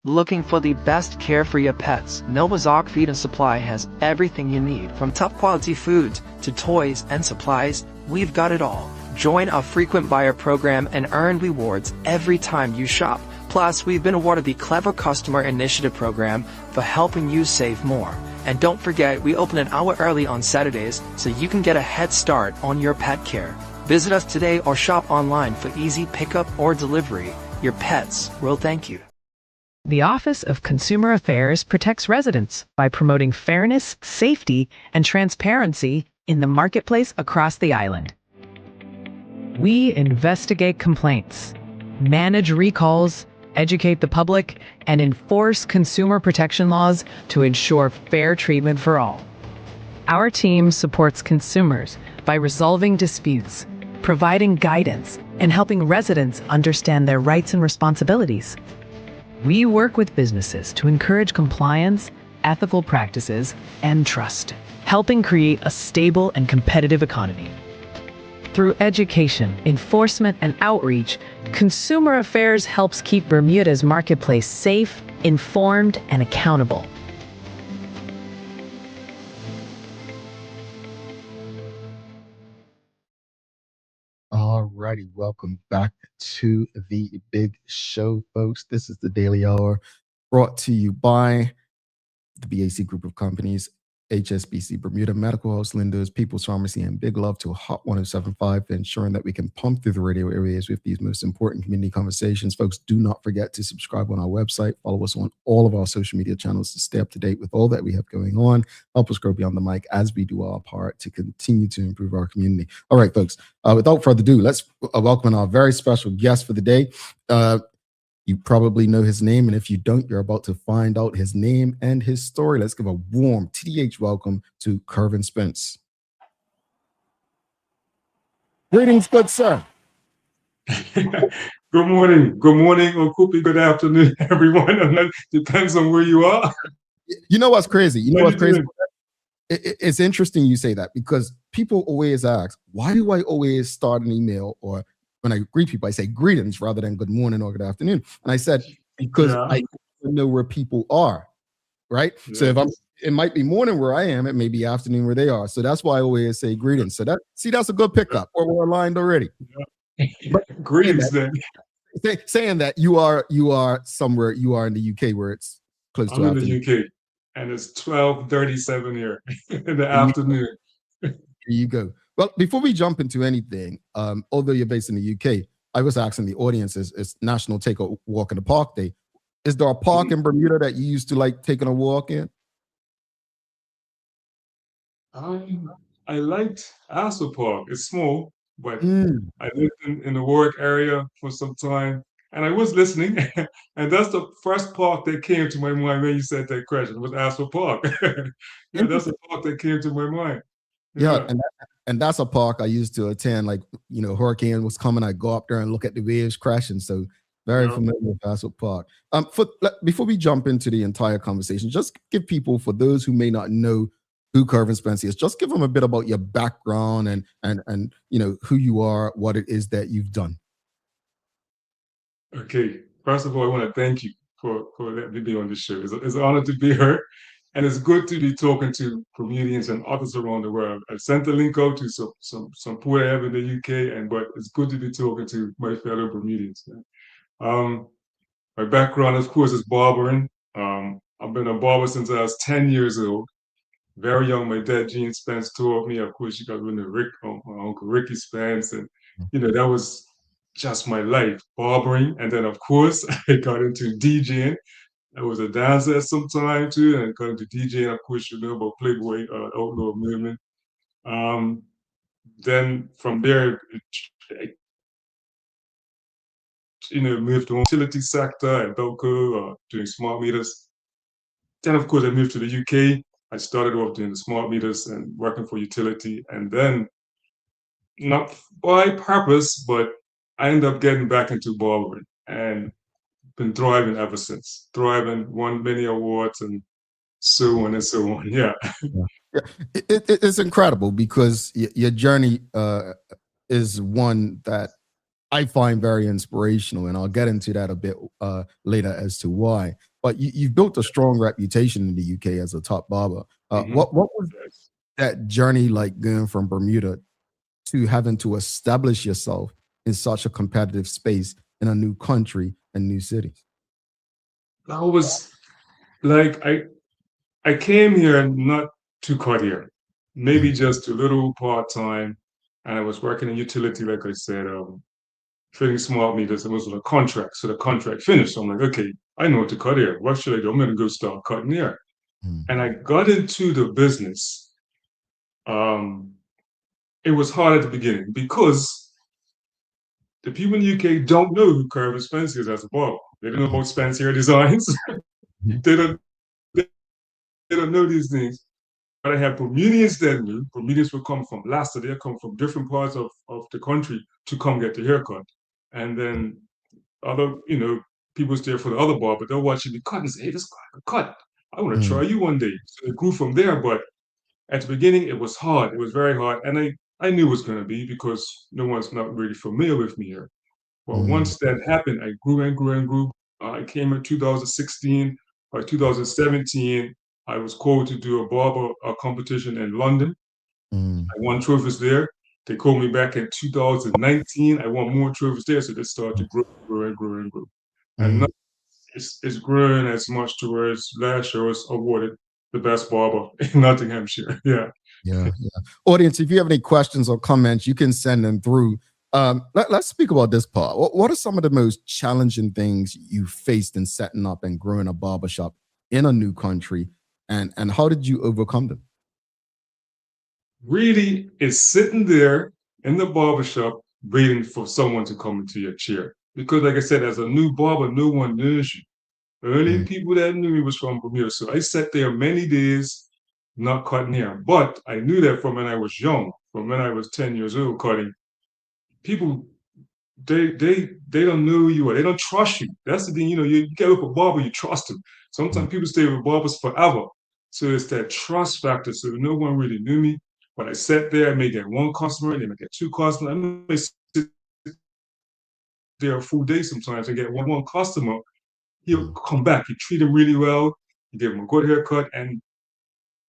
Looking for the best care for your pets? Novazark Feed and Supply has everything you need. From top quality foods to toys and supplies, we've got it all. Join our frequent buyer program and earn rewards every time you shop. Plus, we've been awarded the Clever Customer Initiative program for helping you save more. And don't forget, we open an hour early on Saturdays so you can get a head start on your pet care. Visit us today or shop online for easy pickup or delivery. Your pets will thank you. The Office of Consumer Affairs protects residents by promoting fairness, safety, and transparency in the marketplace across the island. We investigate complaints, manage recalls, educate the public, and enforce consumer protection laws to ensure fair treatment for all. Our team supports consumers by resolving disputes, providing guidance, and helping residents understand their rights and responsibilities. We work with businesses to encourage compliance, ethical practices, and trust, helping create a stable and competitive economy. Through education, enforcement, and outreach, Consumer Affairs helps keep Bermuda's marketplace safe, informed, and accountable. All righty, welcome back to the big show, folks. This is the Daily Hour, brought to you by the BAC Group of Companies, HSBC Bermuda, Medical House Lenders, People's Pharmacy, and big love to Hot 1075 for ensuring that we can pump through the radio areas with these most important community conversations. Folks, do not forget to subscribe on our website. Follow us on all of our social media channels to stay up to date with all that we have going on. Help us grow beyond the mic as we do our part to continue to improve our community. All right, folks, without further ado, let's welcome our very special guest for the day. You probably know his name, and if you don't, you're about to find out his name and his story. Let's give a warm TDH welcome to Kervin Spence. Greetings, good sir. Good morning, or good afternoon, everyone. Depends on where you are. You know what's crazy? It's interesting you say that, because people always ask, why do I always start an email, or when I greet people, I say greetings rather than good morning or good afternoon? And I said, because I know where people are, right? Yeah. So if it might be morning where I am, it may be afternoon where they are. So that's why I always say greetings. So that's a good pickup, or we're aligned already. Yeah. Greetings then. Saying that you are somewhere, you are in the UK where it's close to afternoon. I'm in the UK, and it's 12:37 here in the afternoon. There you go. Well, before we jump into anything, although you're based in the UK, I was asking the audience, it's National Take a Walk in the Park Day. Is there a park in Bermuda that you used to like taking a walk in? I liked Astor Park. It's small, but I lived in the work area for some time, and I was listening, and that's the first park that came to my mind when you said that question, was Astor Park. Yeah, that's the park that came to my mind. Yeah, and that's a park I used to attend. Like, hurricane was coming, I go up there and look at the waves crashing. So very familiar with Astor Park. Before we jump into the entire conversation, just give people, for those who may not know who Kurvin Spence is, just give them a bit about your background and who you are, what it is that you've done. Okay, first of all, I want to thank you for letting me be on this show. It's an honor to be here. And it's good to be talking to Bermudians and others around the world. I sent a link out to some poor I have in the UK, but it's good to be talking to my fellow Bermudians. My background, of course, is barbering. I've been a barber since I was 10 years old. Very young, my dad, Gene Spence, taught me. Of course, you got my Uncle Ricky Spence, and that was just my life, barbering. And then, of course, I got into DJing. I was a dancer at some time too, and got into DJing. Of course, you know about Playboy Outlaw Movement. Then from there, moved to the utility sector at Belco, doing smart meters. Then, of course, I moved to the UK. I started off doing the smart meters and working for utility, and then, not by purpose, but I ended up getting back into barbering and been thriving ever since. Thriving, won many awards, and so on and so on. Yeah. It's incredible, because your journey is one that I find very inspirational, and I'll get into that a bit later as to why. But you've built a strong reputation in the UK as a top barber. What was that journey like, going from Bermuda to having to establish yourself in such a competitive space in a new country and new cities? That was like, I came here not to cut here, maybe just a little part-time, and I was working in utility, like I said. fitting smart meters. It was on a contract, so the contract finished. So I'm like, okay, I know what to cut here. What should I do? I'm going to go start cutting here. And I got into the business. It was hard at the beginning because the people in the UK don't know who Kervin Spence is as a barber. They don't know about Spence Hair Designs. they don't they don't know these things. But I have Bermudians that knew. Bermudians would come from Leicester. They come from different parts of the country to come get the haircut. And then other, people stay for the other barber. They'll watch me cut and say, hey, this guy can cut. I want to try you one day. So it grew from there. But at the beginning, it was hard. It was very hard. And I knew it was going to be because no one's not really familiar with me here. But once that happened, I grew and grew and grew. I came in 2016. By 2017, I was called to do a barber competition in London. I won trophies there. They called me back in 2019. I won more trophies there, so they started to grow and grow and grow. And now it's grown as much towards last year I was awarded the best barber in Nottinghamshire. Yeah. Yeah. Audience, if you have any questions or comments, you can send them through. Let's speak about this part. What are some of the most challenging things you faced in setting up and growing a barbershop in a new country, and how did you overcome them? Really, it's sitting there in the barbershop waiting for someone to come into your chair. Because like I said, as a new barber, no one knows you. The only people that knew me was from Bermuda. So I sat there many days not cutting hair. But I knew that from when I was young, from when I was 10 years old cutting. People, they don't know you or they don't trust you. That's the thing, you get with a barber, you trust him. Sometimes people stay with barbers forever. So it's that trust factor. So no one really knew me. But I sat there, I may get one customer, and then I get two customers. I may sit there a full day sometimes and get one customer. He'll come back. You treat him really well. You give him a good haircut. And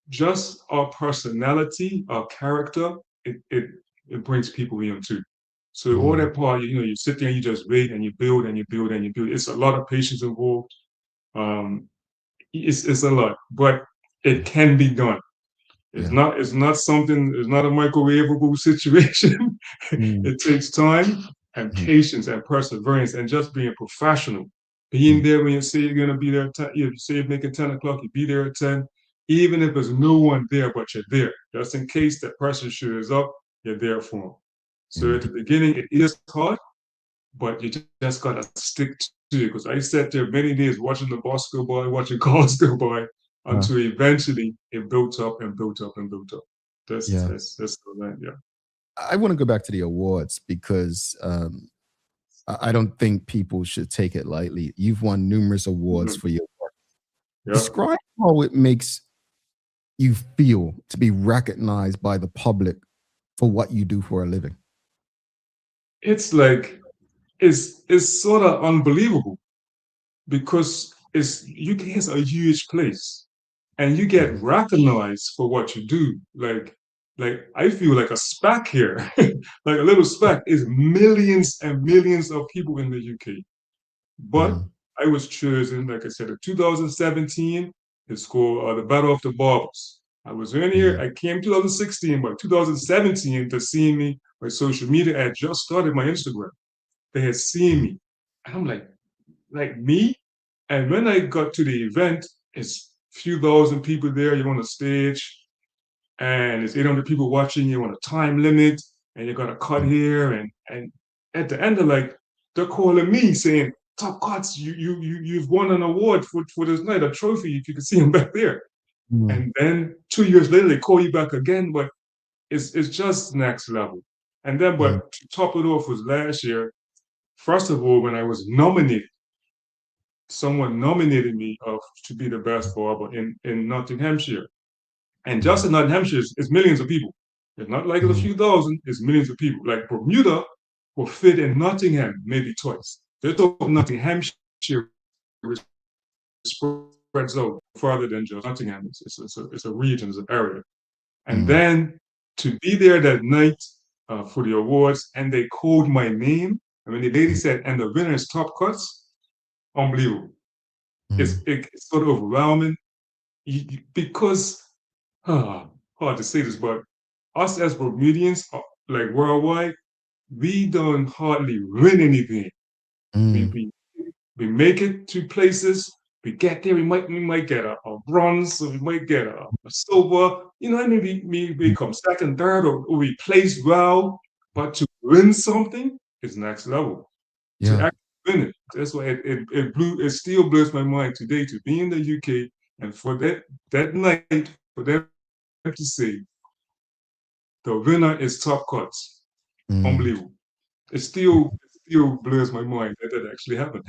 just our personality, our character, it brings people in too. So all that part, you sit there and you just wait and you build and you build and you build. It's a lot of patience involved. It's a lot, but it can be done. It's not something, it's not a microwavable situation. It takes time and patience and perseverance and just being professional. Being there when you say you're going to be there at 10, you say you're making 10 o'clock, you be there at 10, even if there's no one there, but you're there. Just in case that person shows up, you're there for them. So at the beginning, it is hard, but you just got to stick to it. Because I sat there many days watching the bus go by, watching cars go by, until eventually it built up and built up and built up. That's the yeah. I want to go back to the awards because I don't think people should take it lightly. You've won numerous awards for your work. Describe how it makes you feel to be recognized by the public for what you do for a living. It's like it's sort of unbelievable because UK is a huge place. And you get recognized for what you do. Like I feel like a speck here, like a little speck is millions and millions of people in the UK. But I was chosen, like I said, in 2017, it's called the Battle of the Barbers. I was in here, I came 2016, but 2017 to see me, my social media had just started my Instagram. They had seen me. And I'm like me? And when I got to the event, it's few thousand people there, you're on the stage, and it's 800 people watching you on a time limit, and you got to cut here, and at the end of they're calling me saying, "Top Cuts, you've won an award for this night, a trophy, if you can see them back there." And then 2 years later, they call you back again, but it's just next level. And then, but to top it off was last year, first of all, when I was nominated, someone nominated me to be the best barber in Nottinghamshire. And just in Nottinghamshire, it's millions of people. It's not like a few thousand, it's millions of people. Like Bermuda will fit in Nottingham maybe twice. They're talking Nottinghamshire, which spreads out further than just Nottingham. It's a region, it's an area. And then to be there that night for the awards, and they called my name, I mean, the lady said, and the winner is Top Cuts. Unbelievable. It's sort of overwhelming because hard to say this, but us as Bermudians, like worldwide, we don't hardly win anything. Mm. We make it to places. We get there. We might get a bronze, or we might get a silver. You know, I mean, we come second, third, or we place well. But to win something is next level. To Yeah. actually win it, that's why it still blows my mind today to be in the UK and for that night for them to say the winner is Top Cuts. Mm. Unbelievable. It still blows my mind that that actually happened.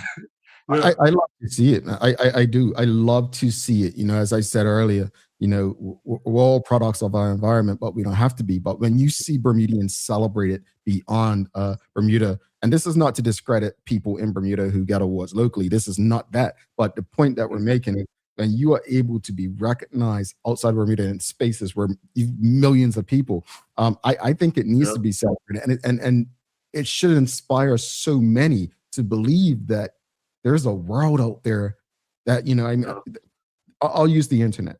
Yeah. I love to see it. I do. I love to see it. You know, as I said earlier, you know, we're all products of our environment, but we don't have to be. But when you see Bermudians celebrate it beyond Bermuda, and this is not to discredit people in Bermuda who get awards locally. This is not that. But the point that we're making is when you are able to be recognized outside Bermuda in spaces where millions of people, I think it needs to be celebrated, and it should inspire so many to believe that there's a world out there that, you know, I mean, I'll use the internet.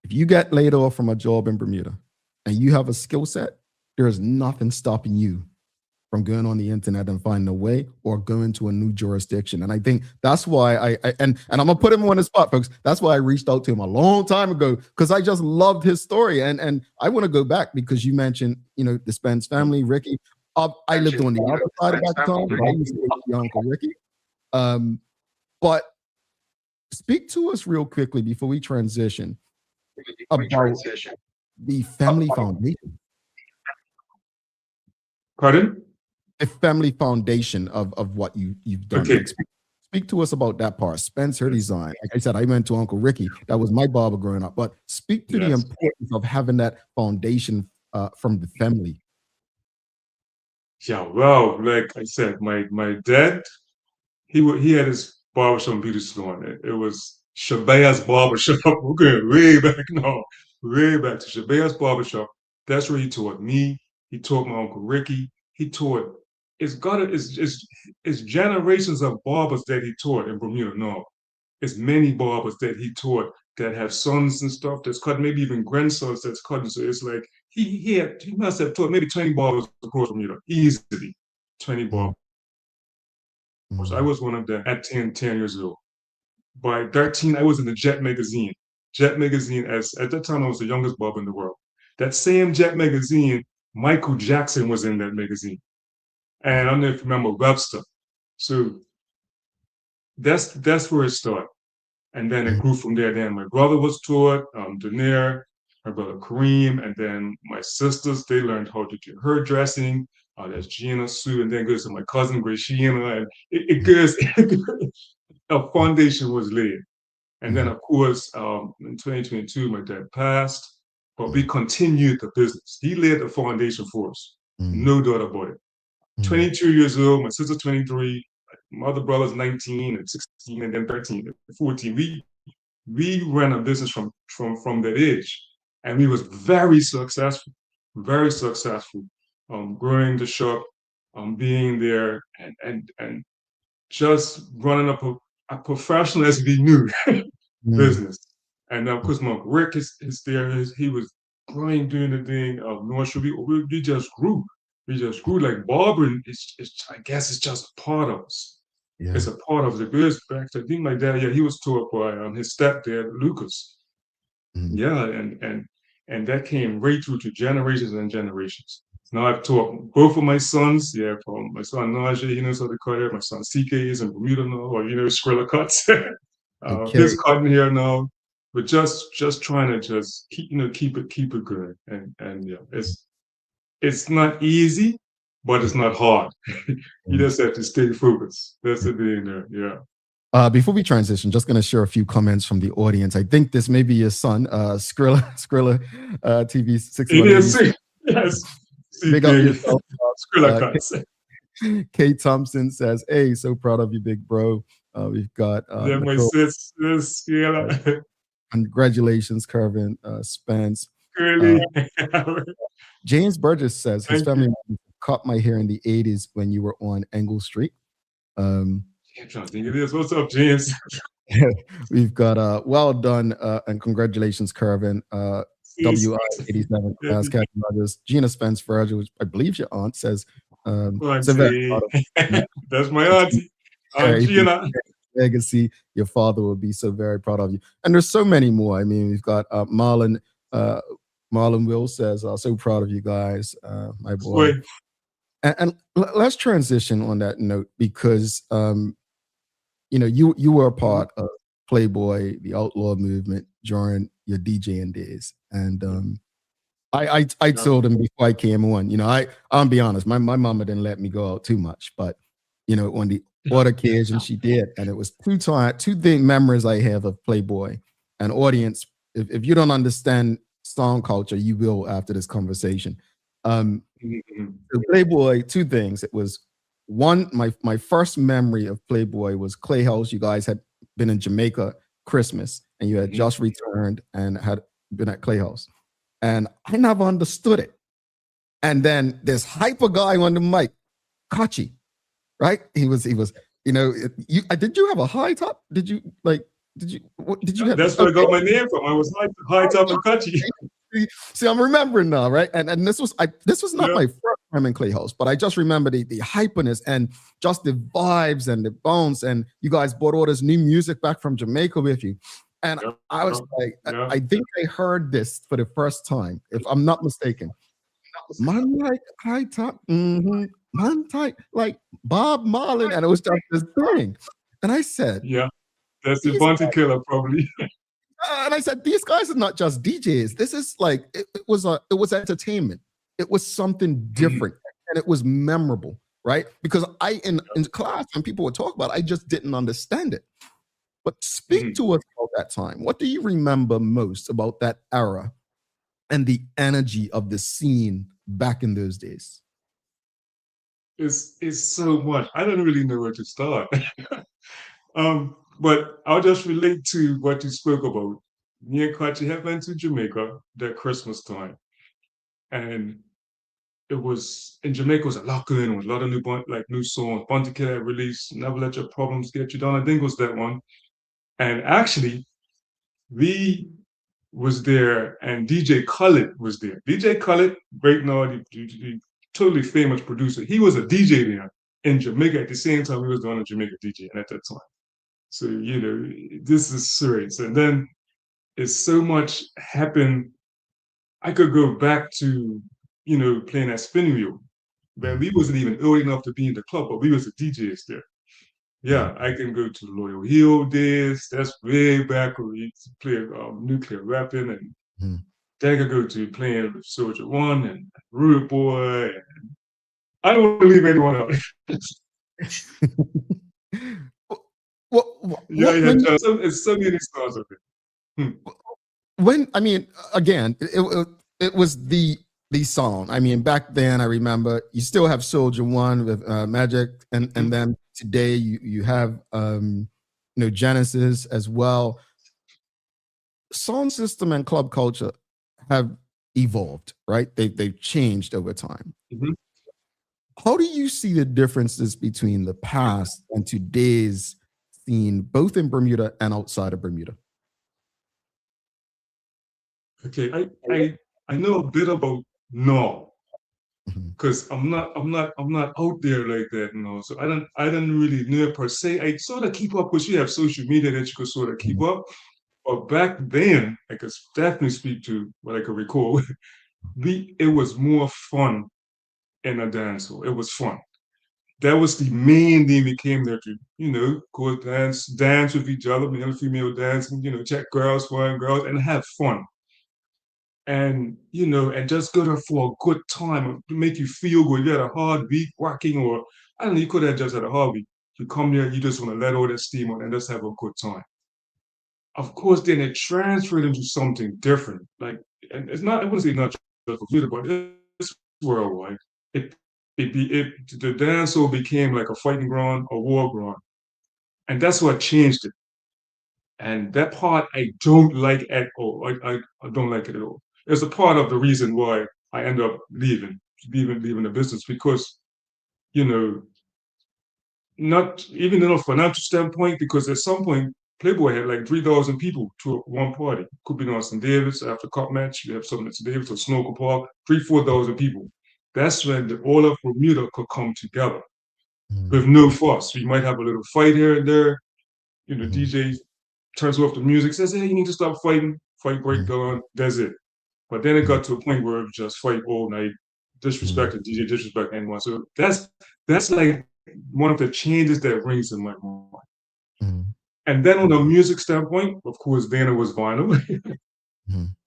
If you get laid off from a job in Bermuda and you have a skill set, there's nothing stopping you from going on the internet and finding a way or going to a new jurisdiction. And I think that's why and I'm gonna put him on the spot, folks. That's why I reached out to him a long time ago, because I just loved his story. And I want to go back because you mentioned, you know, the Spence family, Ricky. I lived on the other side of that time, but I used to see Uncle Ricky. But speak to us real quickly before we transition about the family foundation. Pardon? The family foundation of what you've done. Okay. Like, speak to us about that part. Spence, her design. Like I said, I went to Uncle Ricky. That was my barber growing up. But speak to the importance of having that foundation from the family. Yeah, well, like I said, my dad, he had his barbershop and beauty salon. It was Shabaya's barbershop. We're going way back now, way back to Shabaya's barbershop. That's where he taught me. He taught my Uncle Ricky. He taught. It's generations of barbers that he taught in Bermuda. No, it's many barbers that he taught that have sons and stuff that's cut, maybe even grandsons that's cutting. So it's like he must have taught maybe 20 barbers across Bermuda, easily 20 barbers. I was one of them at 10 years old. By 13, I was in the Jet magazine. Jet magazine, at that time, I was the youngest barber in the world. That same Jet magazine, Michael Jackson was in that magazine. And I don't know if you remember Webster. So that's where it started. And then it grew from there. Then my brother was taught, Denier, my brother Kareem, and then my sisters, they learned how to do hairdressing. That's Gina, Sue, and then goes to my cousin Graciana, and it goes, a foundation was laid. And then, of course, in 2022, my dad passed, but we continued the business. He laid the foundation for us, no doubt about it. 22 years old, my sister's 23, my other brother's 19 and 16 and then 13 and 14. We ran a business from that age, and we was very successful, growing the shop, being there, and just running up a professional as we knew business. And of course, my Rick is there. He was growing, doing the thing of North Shore. We just grew. We just grew like barbering. I guess it's just a part of us. Yeah. It's a part of the business. I think my dad, he was taught by his stepdad, Lucas. Yeah, and that came right through to generations and generations. Now I've taught both of my sons. Yeah, from my son Najee, he knows how to cut hair. My son CK is in Bermuda now, or Skrilla cuts. His cutting here now. But just trying to just keep it going. And yeah, it's not easy, but it's not hard. You just have to stay focused. That's the thing there. Yeah. Before we transition, just going to share a few comments from the audience. I think this may be your son, Skrilla TV 61. Yes. Big up yourself. Skrilla cuts. Kate Thompson says, "Hey, so proud of you, big bro." We've got my sister. Congratulations, Kervin Spence. James Burgess says his family cut my hair in the 80s when you were on Engle Street. I'm trying to think of this. What's up, James? We've got well done and congratulations, Kervin. WI87, Fast Cat Brothers, Gina Spence Virgil, which I believe your aunt says, so very proud of you. That's my auntie, Aunt If you Gina. legacy, your father will be so very proud of you. And there's so many more. I mean, we've got Marlon Will says, so proud of you guys, my boy. And let's transition on that note because you were a part of Playboy, the outlaw movement during your DJing days. And I told him before I came on, I'll be honest, my mama didn't let me go out too much, but on the odd occasion she did. And it was two memories I have of Playboy. And audience, if you don't understand song culture, you will after this conversation. So Playboy, two things. It was one, my first memory of Playboy was Clay House. You guys had been in Jamaica Christmas and you had just returned and had been at Clay House. And I never understood it. And then this hyper guy on the mic, Kachi, right? He was, did you have a high top? Did you have? That's where I got my name from. I was high top and Kachi. See, I'm remembering now, right? And this was not my first time in Clay House, but I just remember the hyperness and just the vibes and the bounce. And you guys brought all this new music back from Jamaica with you. And I was like, I think I heard this for the first time, if I'm not mistaken. Man like high top, man tight, like Bob Marlin, and it was just this thing. And I said, yeah, that's the Bounty Killer, probably. And I said, these guys are not just DJs. This is like it was entertainment. It was something different, and it was memorable, right? Because in class when people would talk about it, I just didn't understand it. But speak to us about that time. What do you remember most about that era and the energy of the scene back in those days? It's so much. I don't really know where to start. But I'll just relate to what you spoke about. Me and Kachi have been to Jamaica that Christmas time. And it was, in Jamaica was a lot going on, a lot of new songs. Bounty Killer released Never Let Your Problems Get You Down. I think it was that one. And actually, we was there and DJ Khaled was there. DJ Khaled, great now, the totally famous producer. He was a DJ there in Jamaica at the same time he was doing a Jamaica DJ at that time. So, this is serious. And then it's so much happened. I could go back to, playing that spinning wheel. But we wasn't even old enough to be in the club, but we was the DJs there. Yeah, I can go to Loyal Hill days. That's way back when we used to play Nuclear Weapon. And then I could go to playing with Soldier One and Rude Boy. And I don't want to leave anyone out. It's so many stars of it. When again, it was the song. I mean, back then I remember you still have Soldier One with Magic, and then today you have Genesis as well. Sound system and club culture have evolved, right? They've changed over time. How do you see the differences between the past and today's scene, both in Bermuda and outside of Bermuda? Okay, I know a bit about now, because I'm not out there like that, So I don't really know per se. I sort of keep up because you have social media that you could sort of keep up. But back then, I could definitely speak to what I could recall. It was more fun in a dance hall. It was fun. That was the main thing we came there to, go dance with each other, male and female dancing, check girls, fun girls, and have fun. And, and just go there for a good time, to make you feel good. You had a hard week working, or I don't know, you could have just had a hard week. You come there, you just want to let all that steam out and just have a good time. Of course, then it transferred into something different. Like, and it's not, I wouldn't say not just for theater, but it's worldwide. The dance hall became like a fighting ground, a war ground. And that's what changed it. And that part I don't like at all. I don't like it at all. It's a part of the reason why I end up leaving the business, because, not even in a financial standpoint, because at some point Playboy had like 3,000 people to one party. Could be on St. David's after cup match. You have something at St. David's or Snooker Park, 4,000 people. That's when all of Bermuda could come together with no fuss. We might have a little fight here and there. DJ turns off the music, says, "Hey, you need to stop fighting." Fight break down. That's it. But then it got to a point where it was just fight all night, disrespect the DJ, disrespect anyone. So that's like one of the changes that rings in my mind. And then on the music standpoint, of course, then it was vinyl. It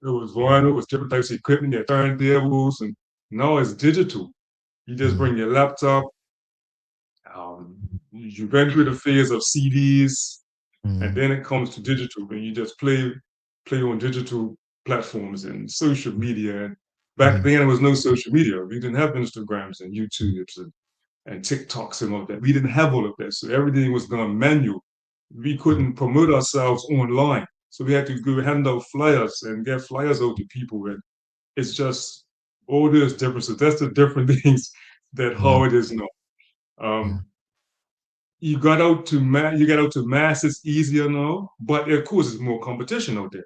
was vinyl, it was different types of equipment, you had turntables, and now it's digital. You just bring your laptop. You went through the phase of CDs, and then it comes to digital, and you just play on digital platforms and social media. And back then, there was no social media. We didn't have Instagrams and YouTubes and TikToks and all that. We didn't have all of that, so everything was done manual. We couldn't promote ourselves online, so we had to go hand out flyers and get flyers out to people. And it's just all those differences. That's the different things that how it is now. You got out to mass. It's easier now, but of course, it's more competition out there.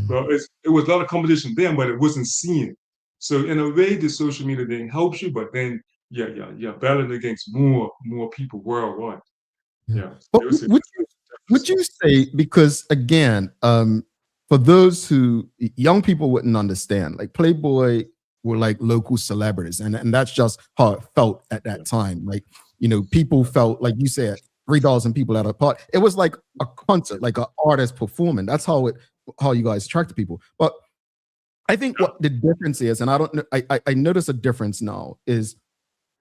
Well, it was a lot of competition then, but it wasn't seen. So in a way, the social media thing helps you, but then you're battling against more people worldwide. Yeah. But would you say, because again, for those who young people wouldn't understand, like Playboy were like local celebrities, and that's just how it felt at that time. Like, people felt, like you said, 3,000 people at a party. It was like a concert, like an artist performing. That's how you guys attract people. But I think what the difference is, and I don't know, I notice a difference now, is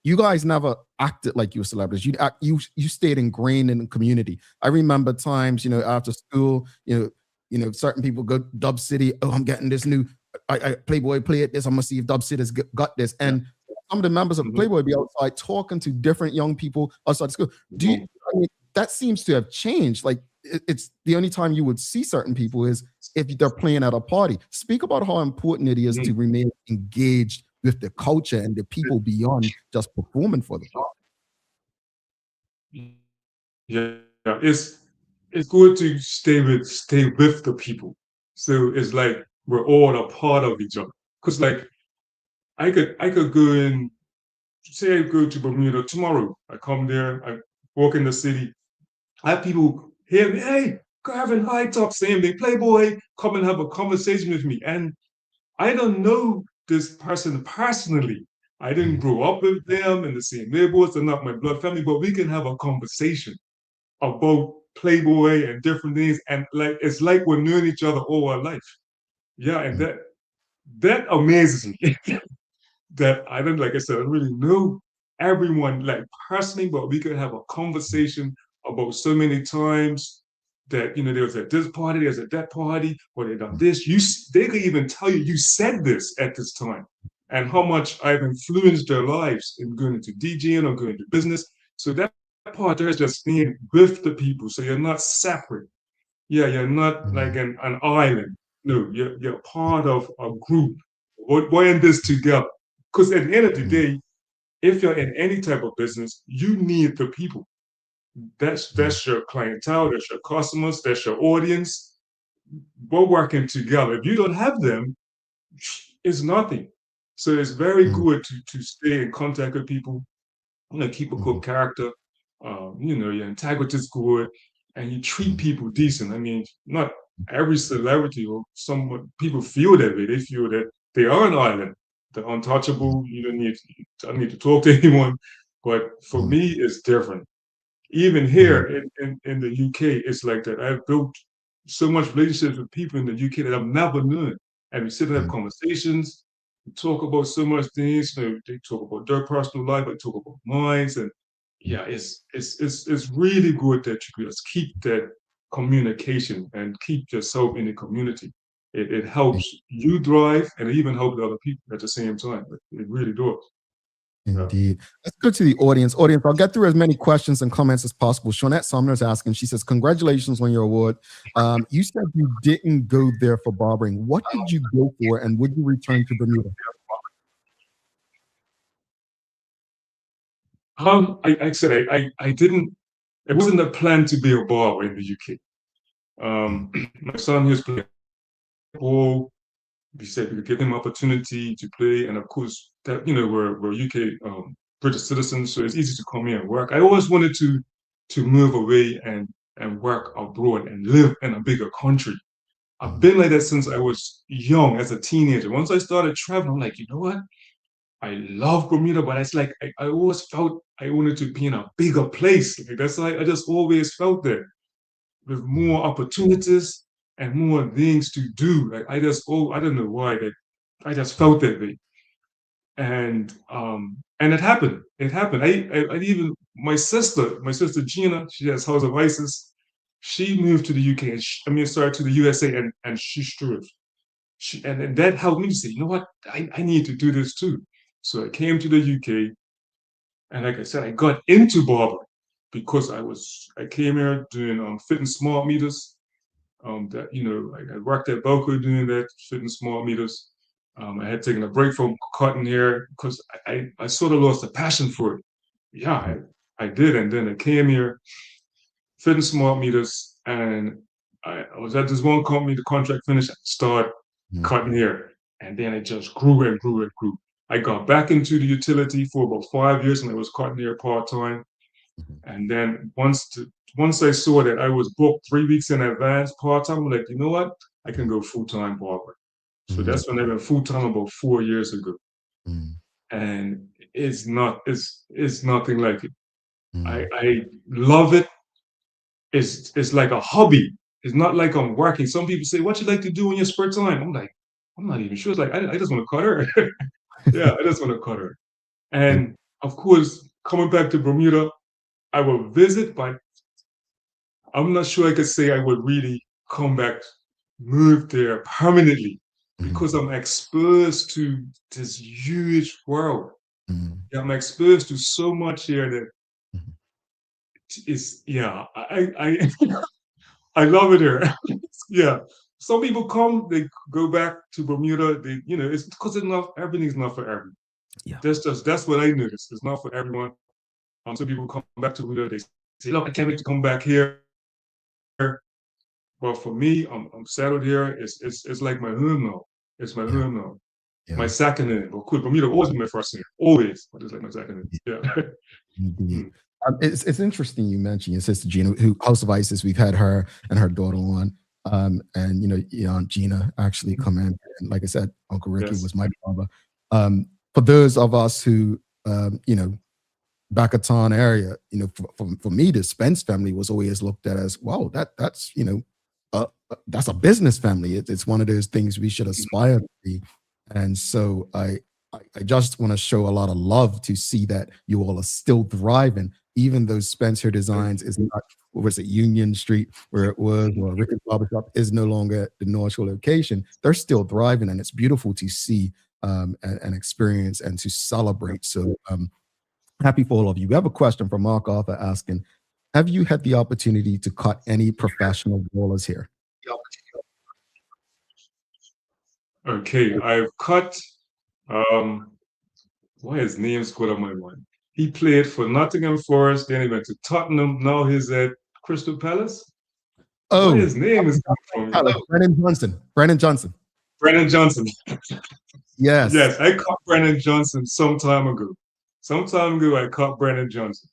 you guys never acted like you were celebrities. You stayed ingrained in the community. I remember times, after school, certain people go Dub City. Oh, I'm getting this new Playboy play at this. I'm gonna see if Dub City's got this. And some of the members of Playboy be outside talking to different young people outside school. That seems to have changed. Like, it's the only time you would see certain people is if they're playing at a party. Speak about how important it is to remain engaged with the culture and the people beyond just performing for them. Yeah, it's good to stay with the people. So it's like we're all a part of each other. Because like I could go and say I go to Bermuda tomorrow. I come there, I walk in the city. I have people hear me, "Hey, Kervin, hi, talk, same thing, Playboy, come and have a conversation with me." And I don't know this person personally. I didn't grow up with them in the same neighborhoods. They're not my blood family, but we can have a conversation about Playboy and different things. And like, it's like we're knowing each other all our life. Yeah, and that amazes me. That I don't, like I said, I don't really know everyone like personally, but we could have a conversation about so many times that there was at this party, there's at that party, or they done this. They could even tell you said this at this time, and how much I've influenced their lives in going into DJing or going into business. So that part there is just being with the people. So you're not separate. Yeah, you're not like an island. No, you're part of a group. We're in this together. Because at the end of the day, if you're in any type of business, you need the people. That's your clientele, that's your customers, that's your audience. We're working together. If you don't have them, it's nothing. So it's very good to stay in contact with people, keep a good character, your integrity is good, and you treat people decent. I mean, not every celebrity or some people feel that way. They feel that they are an island. They're untouchable. I don't need to talk to anyone. But for me, it's different. Even here in the UK, it's like that. I've built so much relationships with people in the UK that I've never known. And we sit and have conversations, we talk about so much things. They talk about their personal life, I talk about mine. And yeah, it's really good that you just keep that communication and keep yourself in the community. It helps you thrive, and it even helps other people at the same time. It really does. Indeed. Let's go to the audience. Audience, I'll get through as many questions and comments as possible. Shawnette Sumner's asking, she says, congratulations on your award. You said you didn't go there for barbering. What did you go for, and would you return to Bermuda? I said I didn't. It wasn't a plan to be a barber in the UK. My son here's playing football. We said we could give him opportunity to play, and of course, that we're UK British citizens, so it's easy to come here and work. I always wanted to move away and work abroad and live in a bigger country. I've been like that since I was young, as a teenager. Once I started traveling, I'm like, you know what? I love Bermuda, but it's like I always felt I wanted to be in a bigger place. Like that's like I just always felt that with more opportunities and more things to do. Like I don't know why. Like I just felt that way. And it happened. It happened. I even my sister Gina, she has House of Isis. She moved to the UK and sorry, to the USA, and she struggled. And that helped me to say, you know what, I need to do this too. So I came to the UK, and like I said, I got into barbering because I came here doing fitting smart meters. That I worked at Boco doing that, fitting smart meters. I had taken a break from cutting hair because I sort of lost a passion for it. Yeah, I did, and then I came here fitting smart meters, and I was at this one company. The contract finished, I started cutting hair, and then it just grew and grew and grew. I got back into the utility for about 5 years, and I was cutting hair part time. And then once I saw that I was booked 3 weeks in advance part time, I'm like, you know what? I can go full time barber. So that's when I went full time about 4 years ago. And it's nothing like it. I love it. It's like a hobby. It's not like I'm working. Some people say, what you like to do in your spare time? I'm like, I'm not even sure. It's like I just want to cut her. Yeah, I just want to cut her. And of course, coming back to Bermuda, I will visit, but I'm not sure I could say I would really come back, move there permanently, because I'm exposed to this huge world. Yeah, I'm exposed to so much here that is, yeah, I I love it here. Yeah. Some people come, they go back to Bermuda, it's because everything's not for everyone. Yeah. That's what I noticed. It's not for everyone. Some people come back to Bermuda, they say, look, I can't wait to come back here. But for me, I'm settled here. It's like my home now. It's my home now. Yeah. My second name. But cool, Bermuda always been my first name. Always. But it's like my second name. Yeah. Indeed. It's interesting you mentioned your sister Gina, who House of Isis. We've had her and her daughter on, and Aunt Gina actually come in. And like I said, Uncle Ricky was my father. For those of us who, Bacaton area, for me, the Spence family was always looked at as, wow, that's a business family. It's one of those things we should aspire to be. And so I just want to show a lot of love to see that you all are still thriving, even though Spencer Designs is not, what was it, Union Street, where it was, or Rick's Barbershop is no longer the North Shore location. They're still thriving, and it's beautiful to see and experience and to celebrate. So happy for all of you. We have a question from Mark Arthur asking, have you had the opportunity to cut any professional ballers here? Okay, I've cut, why his name's good on my mind. He played for Nottingham Forest, then he went to Tottenham, now he's at Crystal Palace. Oh, why his name is Brennan Johnson. Brennan Johnson. Brennan Johnson. Yes. Yes, I caught Brennan Johnson some time ago. Some time ago, I caught Brennan Johnson.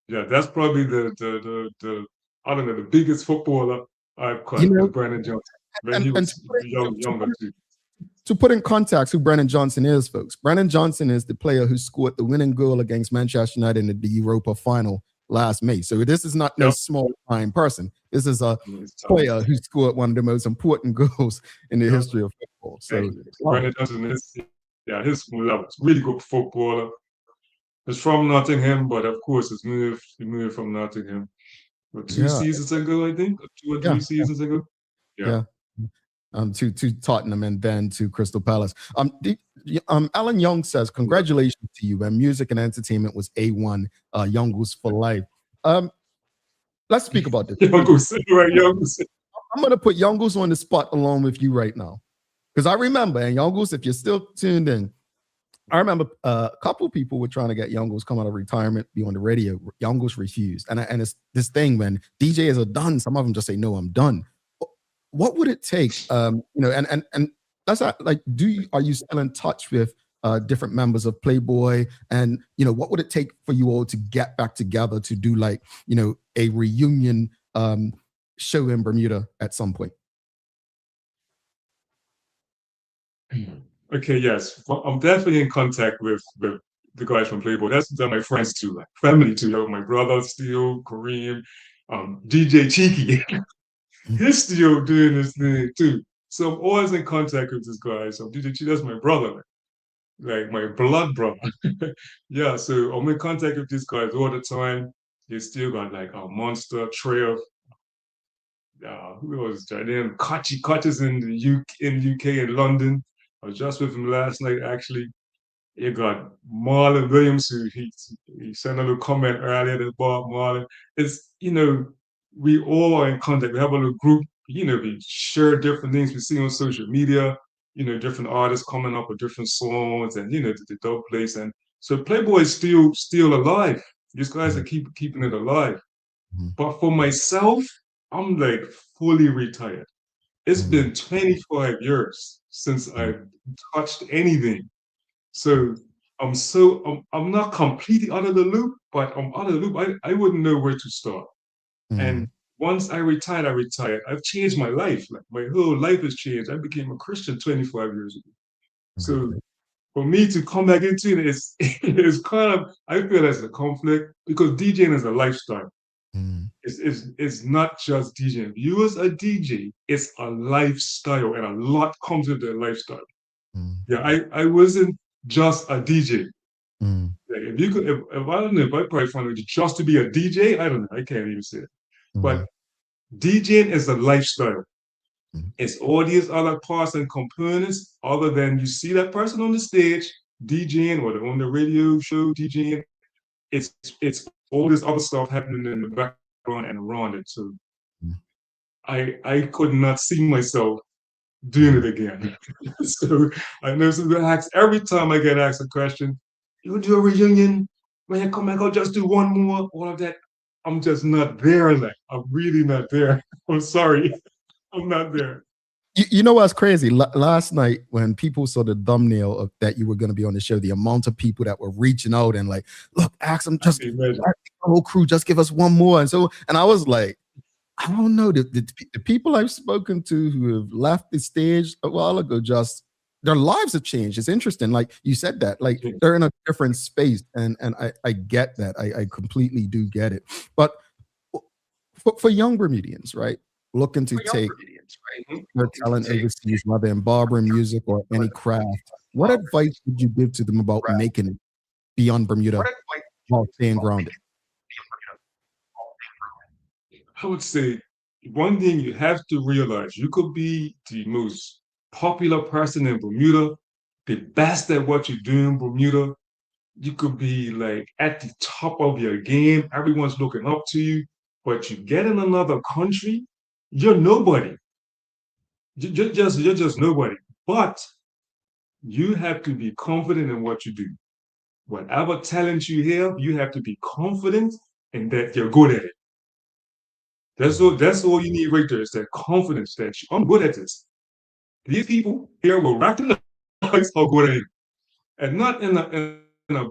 Yeah, that's probably the I don't know, the biggest footballer I've caught was Brennan Johnson. When he was younger too. To put in context who Brennan Johnson is, folks, Brennan Johnson is the player who scored the winning goal against Manchester United in the Europa final last May. So this is not no small time person. This is a player who scored one of the most important goals in the history of football. So Brennan Johnson is, he's a really good footballer. He's from Nottingham, but of course he moved from Nottingham. But 2 seasons ago, I think, 2 or 3 seasons ago. Yeah. To Tottenham and then to Crystal Palace. Alan Young says, congratulations to you. And music and entertainment was A1, Youngles for life. Let's speak about this. Youngles. I'm going to put Youngles on the spot along with you right now. Because I remember, and Youngles, if you're still tuned in, I remember a couple people were trying to get Youngles come out of retirement, be on the radio. Youngles refused. And it's this thing when DJs are done, some of them just say, no, I'm done. what would it take? And that's not, like, are you still in touch with different members of Playboy? And what would it take for you all to get back together to do, like, a reunion show in Bermuda at some point? Okay, yes. Well, I'm definitely in contact with the guys from Playboy. They're my friends too, like family too. My brother still, Kareem, DJ Cheeky. He's still doing this thing too. So I'm always in contact with this guy. So DJ Cheeky, that's my brother, like my blood brother. Yeah, so I'm in contact with these guys all the time. They still got like a monster, Trev, who was Jardine Kochis in the UK in London. I was just with him last night actually. You got Marlon Williams, who he sent a little comment earlier that Bob Marlon. It's we all are in contact. We have a little group. We share different things we see on social media. Different artists coming up with different songs, and the dope place. And so Playboy is still alive. These guys are keeping it alive. But for myself, I'm like fully retired. It's been 25 years since I've touched anything. So I'm not completely out of the loop, but I'm out of the loop. I wouldn't know where to start. And once I retired, I've changed my life. Like my whole life has changed. I became a Christian 25 years ago. So for me to come back into it, it's kind of, I feel as a conflict because DJing is a lifestyle. It's not just DJing. If you as a DJ, it's a lifestyle, and a lot comes with that lifestyle. Yeah, I wasn't just a DJ. Like if you could, if I don't know, if I probably find it just to be a DJ, I don't know, I can't even say it. But DJing is a lifestyle. It's all these other parts and components, other than you see that person on the stage DJing or on the radio show DJing. It's all this other stuff happening in the background and around it. So I could not see myself doing it again. So I know some people ask, every time I get asked a question, you do a reunion, when you come back, I'll just do one more, all of that. I'm just not there. Like, I'm really not there. I'm sorry. I'm not there. You know what's crazy? Last night, when people saw the thumbnail of that you were going to be on the show, the amount of people that were reaching out and like, look, ask them, just the whole crew, just give us one more. And I was like, I don't know. The people I've spoken to who have left the stage a while ago, just their lives have changed. It's interesting. Like you said that, like they're in a different space. And I get that. I completely do get it. But for young Bermudians, right? Looking to take their talent overseas, whether in barbering, music, or any craft, what advice would you give to them about making it beyond Bermuda while staying grounded? I would say one thing you have to realize, you could be the most popular person in Bermuda, the best at what you do in Bermuda. You could be like at the top of your game. Everyone's looking up to you, but you get in another country, you're nobody. You're just nobody. But you have to be confident in what you do. Whatever talent you have, you have to be confident in that you're good at it. That's all you need right there, is that confidence that I'm good at this. These people here will recognize how good I am. And not in a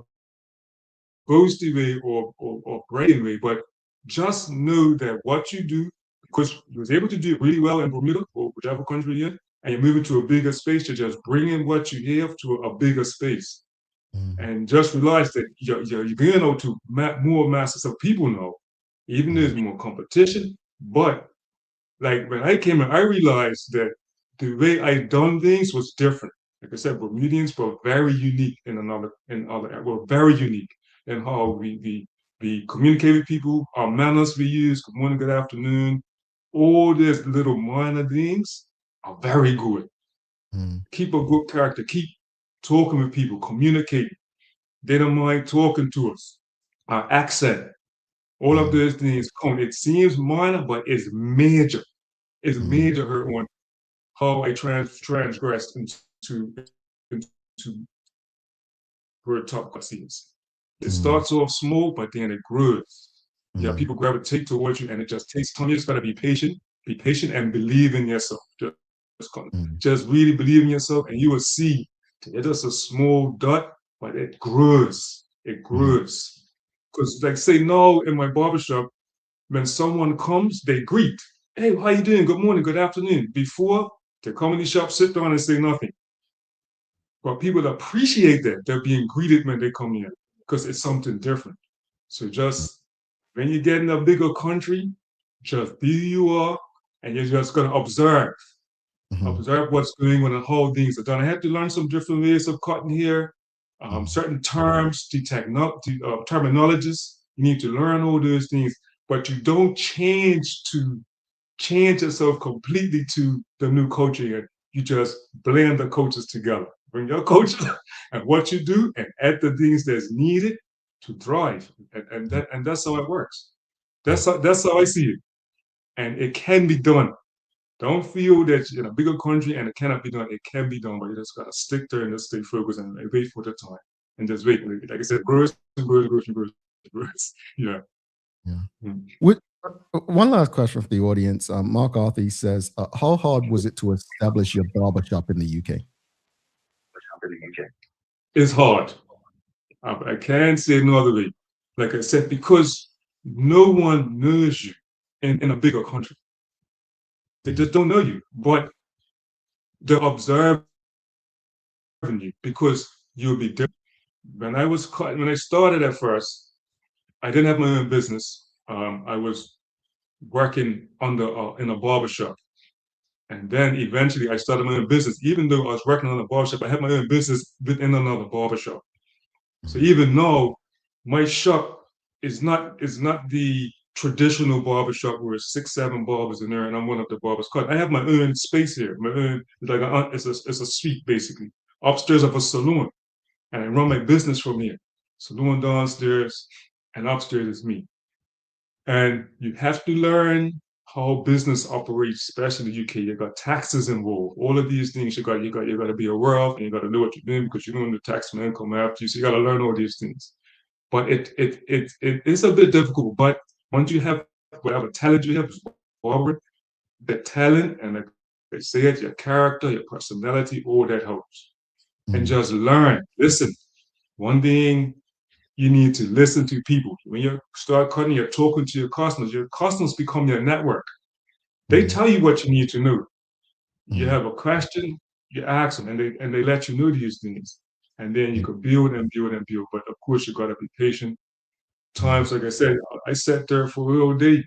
boasty way or bragging way, but just know that what you do, because you was able to do it really well in Bermuda or whichever country you're in, and you're moving to a bigger space, you're just bringing what you have to a bigger space. And just realize that you're going out to more masses of people now, even though there's more competition. But like when I came in, I realized that the way I done things was different. Like I said, Bermudians were very unique we're very unique in how we communicate with people, our manners we use, good morning, good afternoon, all these little minor things are very good. Keep a good character, keep talking with people, communicating. They don't mind talking to us. Our accent, all of those things come. It seems minor, but it's major. It's major on how I transgressed into where top scenes. It starts off small, but then it grows. Yeah, people gravitate towards you, and it just takes time. You just gotta be patient. be patient and believe in yourself. Just really believe in yourself, and you will see it is a small dot, but it grows. It grows. Because, like, say now in my barbershop, when someone comes, they greet. Hey, how you doing? Good morning, good afternoon. Before, they come in the shop, sit down, and say nothing. But people appreciate that they're being greeted when they come in because it's something different. So just when you get in a bigger country, just be who you are, and you're just gonna observe. Observe what's going on and how things are done. I had to learn some different ways of cutting hair, certain terms, terminologies. You need to learn all those things, but you don't change yourself completely to the new culture yet. You just blend the cultures together. Bring your culture and what you do and add the things that's needed to thrive. And that's how it works. That's how I see it. And it can be done. Don't feel that you're in a bigger country and it cannot be done. It can be done, but you just gotta stick there and just stay focused and wait for the time. And just wait. Like I said, grows and grows and grows and grows and grows. Yeah. One last question for the audience. Mark Arthur says, how hard was it to establish your barbershop in the UK? It's hard. I can't say no other way. Like I said, because no one knows you in a bigger country. They just don't know you, but they're observing you because you'll be different. When I started at first, I didn't have my own business. I was working in a barbershop. And then eventually I started my own business. Even though I was working on a barbershop, I had my own business within another barbershop. So even though my shop is not the traditional barbershop where it's 6-7 barbers in there and I'm one of the barbers cut. I have my own space here. My own, it's a suite basically. Upstairs of a salon. And I run my business from here. Salon downstairs and upstairs is me. And you have to learn how business operates, especially in the UK. You got taxes involved. All of these things you got to be aware of, and you got to know what you're doing because you know when the taxman come after you. So you got to learn all these things. But it is a bit difficult. But once you have whatever talent you have, the talent and like they say it, your character, your personality, all that helps. And just learn. Listen. One thing. You need to listen to people. When you start cutting, you're talking to your customers become your network. They tell you what you need to know. You have a question, you ask them, and they let you know these things. And then you can build and build and build. But of course, you got to be patient. Times, like I said, I sat there for a whole day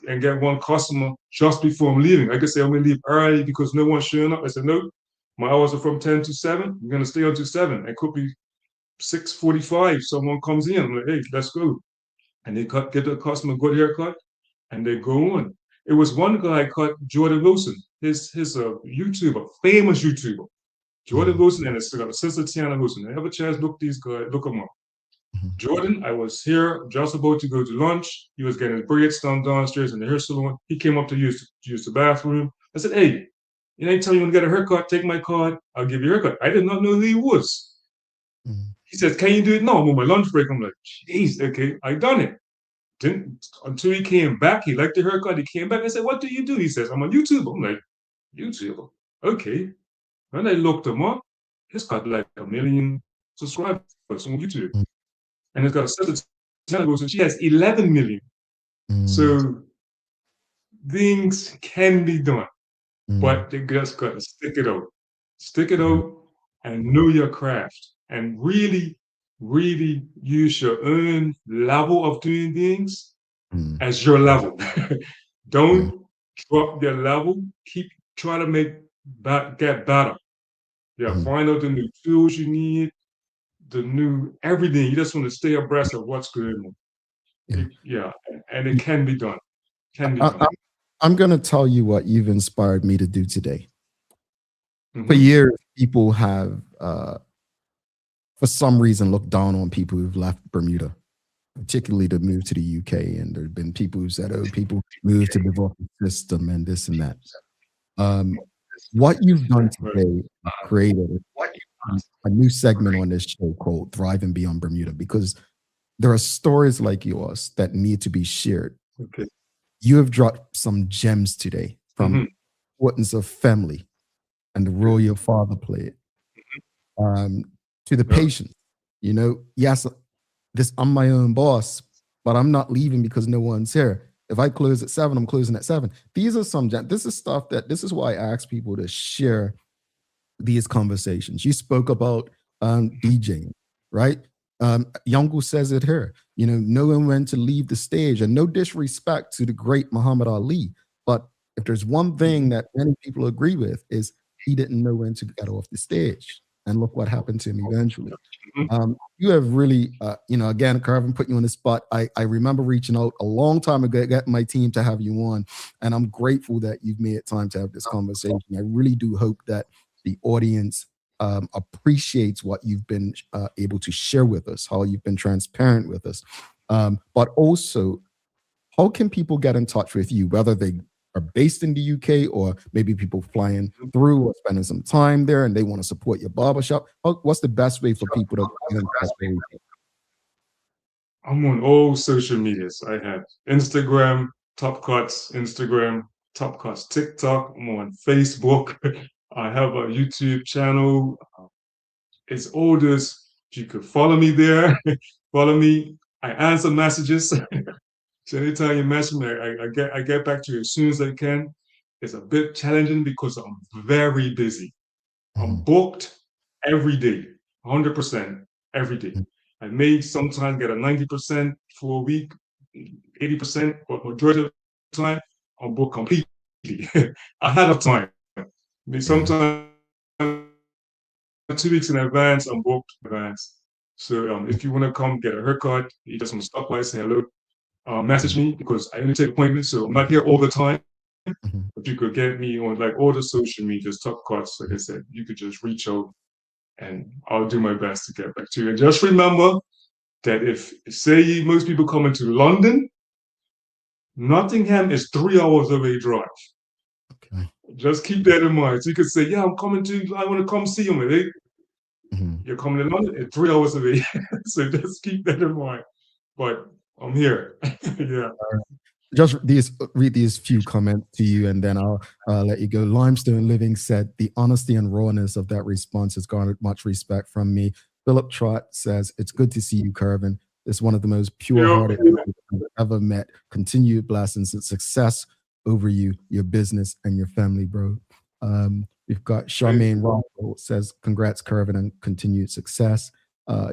and get one customer just before I'm leaving. I could say I'm going to leave early because no one's showing up. I said, no, my hours are from 10 to 7. I'm going to stay until 7. It could be 6:45, someone comes in. I'm like, hey, let's go. And they get the customer a good haircut, and they go on. It was one guy cut Jordan Wilson, his YouTuber, famous YouTuber. Jordan Wilson and his sister Tiana Wilson. I have a chance, look these guys, look them up. Jordan, I was here, just about to go to lunch. He was getting his braids done downstairs in the hair salon. He came up to use the bathroom. I said, hey, you ain't telling you want to get a haircut, take my card, I'll give you a haircut. I did not know who he was. He says, can you do it now? I'm on my lunch break. I'm like, jeez, okay, I done it. Didn't until he came back, he liked the haircut, he came back. I said, what do you do? He says, I'm a YouTuber. I'm like, YouTuber? Okay. When I looked him up, he's got like 1 million subscribers on YouTube. And he's got a sister channel, so she has 11 million. So things can be done, but they just got to stick it out. Stick it out and know your craft. And really, really use your own level of doing things as your level. Don't drop your level. Keep trying to get better. Yeah, find out the new tools you need, the new everything. You just want to stay abreast of what's going on. Yeah, and it can be done. Can be done. I'm going to tell you what you've inspired me to do today. For years, people have for some reason looked down on people who've left Bermuda, particularly to move to the UK. And there have been people who said, oh, people move to the system and this and that. What you've done today, created a new segment on this show called Thriving Beyond Bermuda, because there are stories like yours that need to be shared. You have dropped some gems today from importance of family and the role your father played, to the patience. You know, yes, I'm my own boss, but I'm not leaving because no one's here. If I close at 7, I'm closing at 7. These are this is stuff this is why I ask people to share these conversations. You spoke about DJing, right? Yongu says it here, you know, knowing when to leave the stage, and no disrespect to the great Muhammad Ali. But if there's one thing that many people agree with is he didn't know when to get off the stage. And look what happened to him eventually. You have really, you know, again, Kervin, put you on the spot. I remember reaching out a long time ago, getting my team to have you on. And I'm grateful that you've made time to have this conversation. I really do hope that the audience appreciates what you've been able to share with us, how you've been transparent with us. But also, how can people get in touch with you, whether they are based in the UK or maybe people flying through or spending some time there and they want to support your barbershop? What's the best way for people to get in touch with you? I'm on all social medias. I have Instagram, Top Cuts, Instagram, Top Cuts, TikTok. I'm on Facebook. I have a YouTube channel. It's all this. You could follow me there. Follow me. I answer messages. So anytime you message me, I get back to you as soon as I can. It's a bit challenging because I'm very busy. I'm booked every day, 100% every day. I may sometimes get a 90% for a week, 80%, but majority of the time, I'm booked completely ahead of time. I mean, sometimes 2 weeks in advance, I'm booked in advance. So if you want to come get a haircut, you just want to stop by, say hello, message me because I only take appointments, so I'm not here all the time. But you could get me on like all the social media, Top Cuts. Like I said, you could just reach out and I'll do my best to get back to you. And just remember that if, say, most people come into London, Nottingham is 3 hours away drive. Okay. Just keep that in mind. So you could say, yeah, I want to come see you. Right? You're coming to London, it's 3 hours away. So just keep that in mind. But I'm here. Yeah. Just read these few comments to you, and then I'll let you go. Limestone Living said, the honesty and rawness of that response has garnered much respect from me. Philip Trott says, it's good to see you, Kervin. It's one of the most pure-hearted people I've ever met. Continued blessings and success over you, your business, and your family, bro. We've got Charmaine Rockwell says, congrats, Kervin, and continued success.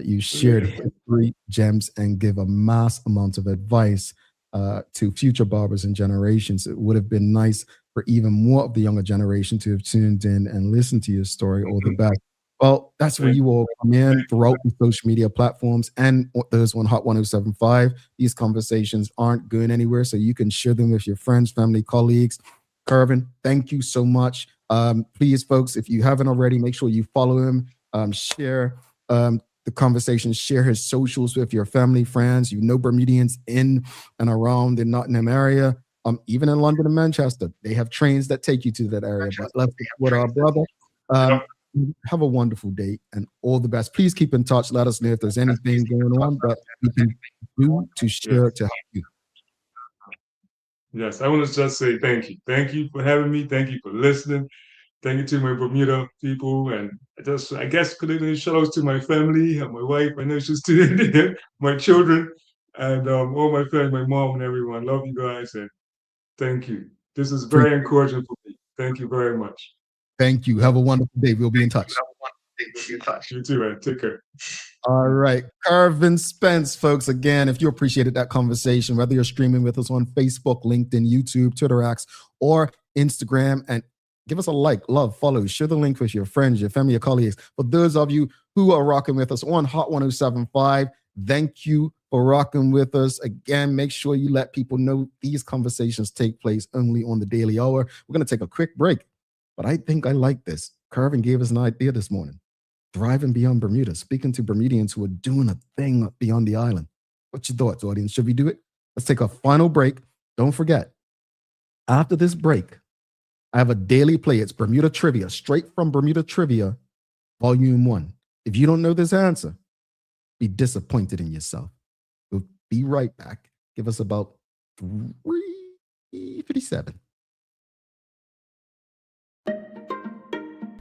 You shared history, gems, and give a mass amount of advice to future barbers and generations. It would have been nice for even more of the younger generation to have tuned in and listened to your story. All the best. Well, that's where you all come in throughout the social media platforms and those on Hot 1075. These conversations aren't going anywhere, so you can share them with your friends, family, colleagues. Kervin, thank you so much. Please, folks, if you haven't already, make sure you follow him, share the conversation, share his socials with your family, friends. You know, Bermudians in and around the Nottingham area, even in London and Manchester, they have trains that take you to that area. But let's support our brother. Have a wonderful day and all the best. Please keep in touch. Let us know if there's anything going on that we can do to share to help you. Yes, I want to just say thank you. Thank you for having me. Thank you for listening. Thank you to my Bermuda people. And I guess could I shout outs to my family and my wife. I know she's still in there, my children, and all my family, my mom and everyone. Love you guys and thank you. This is very encouraging for me. Thank you very much. Thank you. Have a wonderful day. We'll be in touch. You too, man. Take care. All right. Kervin Spence, folks. Again, if you appreciated that conversation, whether you're streaming with us on Facebook, LinkedIn, YouTube, Twitter X, or Instagram, and give us a like, love, follow, share the link with your friends, your family, your colleagues. For those of you who are rocking with us on Hot 1075, thank you for rocking with us. Again, make sure you let people know these conversations take place only on the Daily Hour. We're going to take a quick break, but I think I like this. Kervin gave us an idea this morning. Thriving beyond Bermuda, speaking to Bermudians who are doing a thing beyond the island. What's your thoughts, audience? Should we do it? Let's take a final break. Don't forget, after this break, I have a daily play. It's Bermuda Trivia, straight from Bermuda Trivia, Volume 1. If you don't know this answer, be disappointed in yourself. We'll be right back. Give us about 3 57.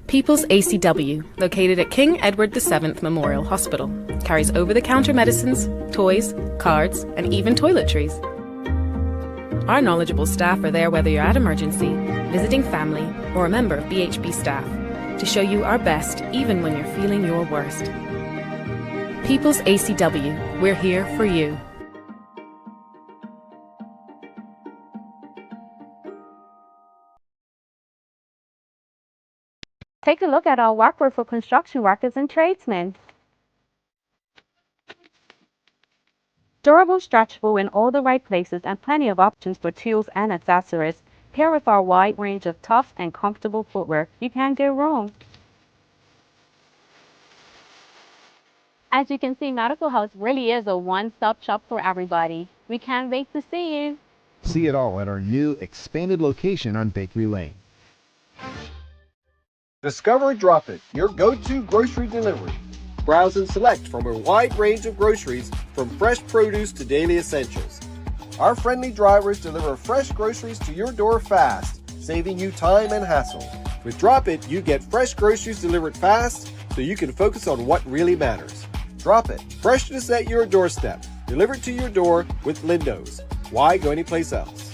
People's ACW, located at King Edward VII Memorial Hospital, carries over-the-counter medicines, toys, cards, and even toiletries. Our knowledgeable staff are there whether you're at emergency, visiting family, or a member of BHB staff, to show you our best even when you're feeling your worst. People's ACW, we're here for you. Take a look at our workbook for construction workers and tradesmen. Durable, stretchable in all the right places, and plenty of options for tools and accessories. Paired with our wide range of tough and comfortable footwear, you can't go wrong. As you can see, Medical House really is a one-stop shop for everybody. We can't wait to see you. See it all at our new expanded location on Bakery Lane. Discover Drop It, your go-to grocery delivery. Browse and select from a wide range of groceries, from fresh produce to daily essentials. Our friendly drivers deliver fresh groceries to your door fast, saving you time and hassle. With Drop It, you get fresh groceries delivered fast so you can focus on what really matters. Drop It, freshness at your doorstep, delivered to your door with Lindo's. Why go anyplace else?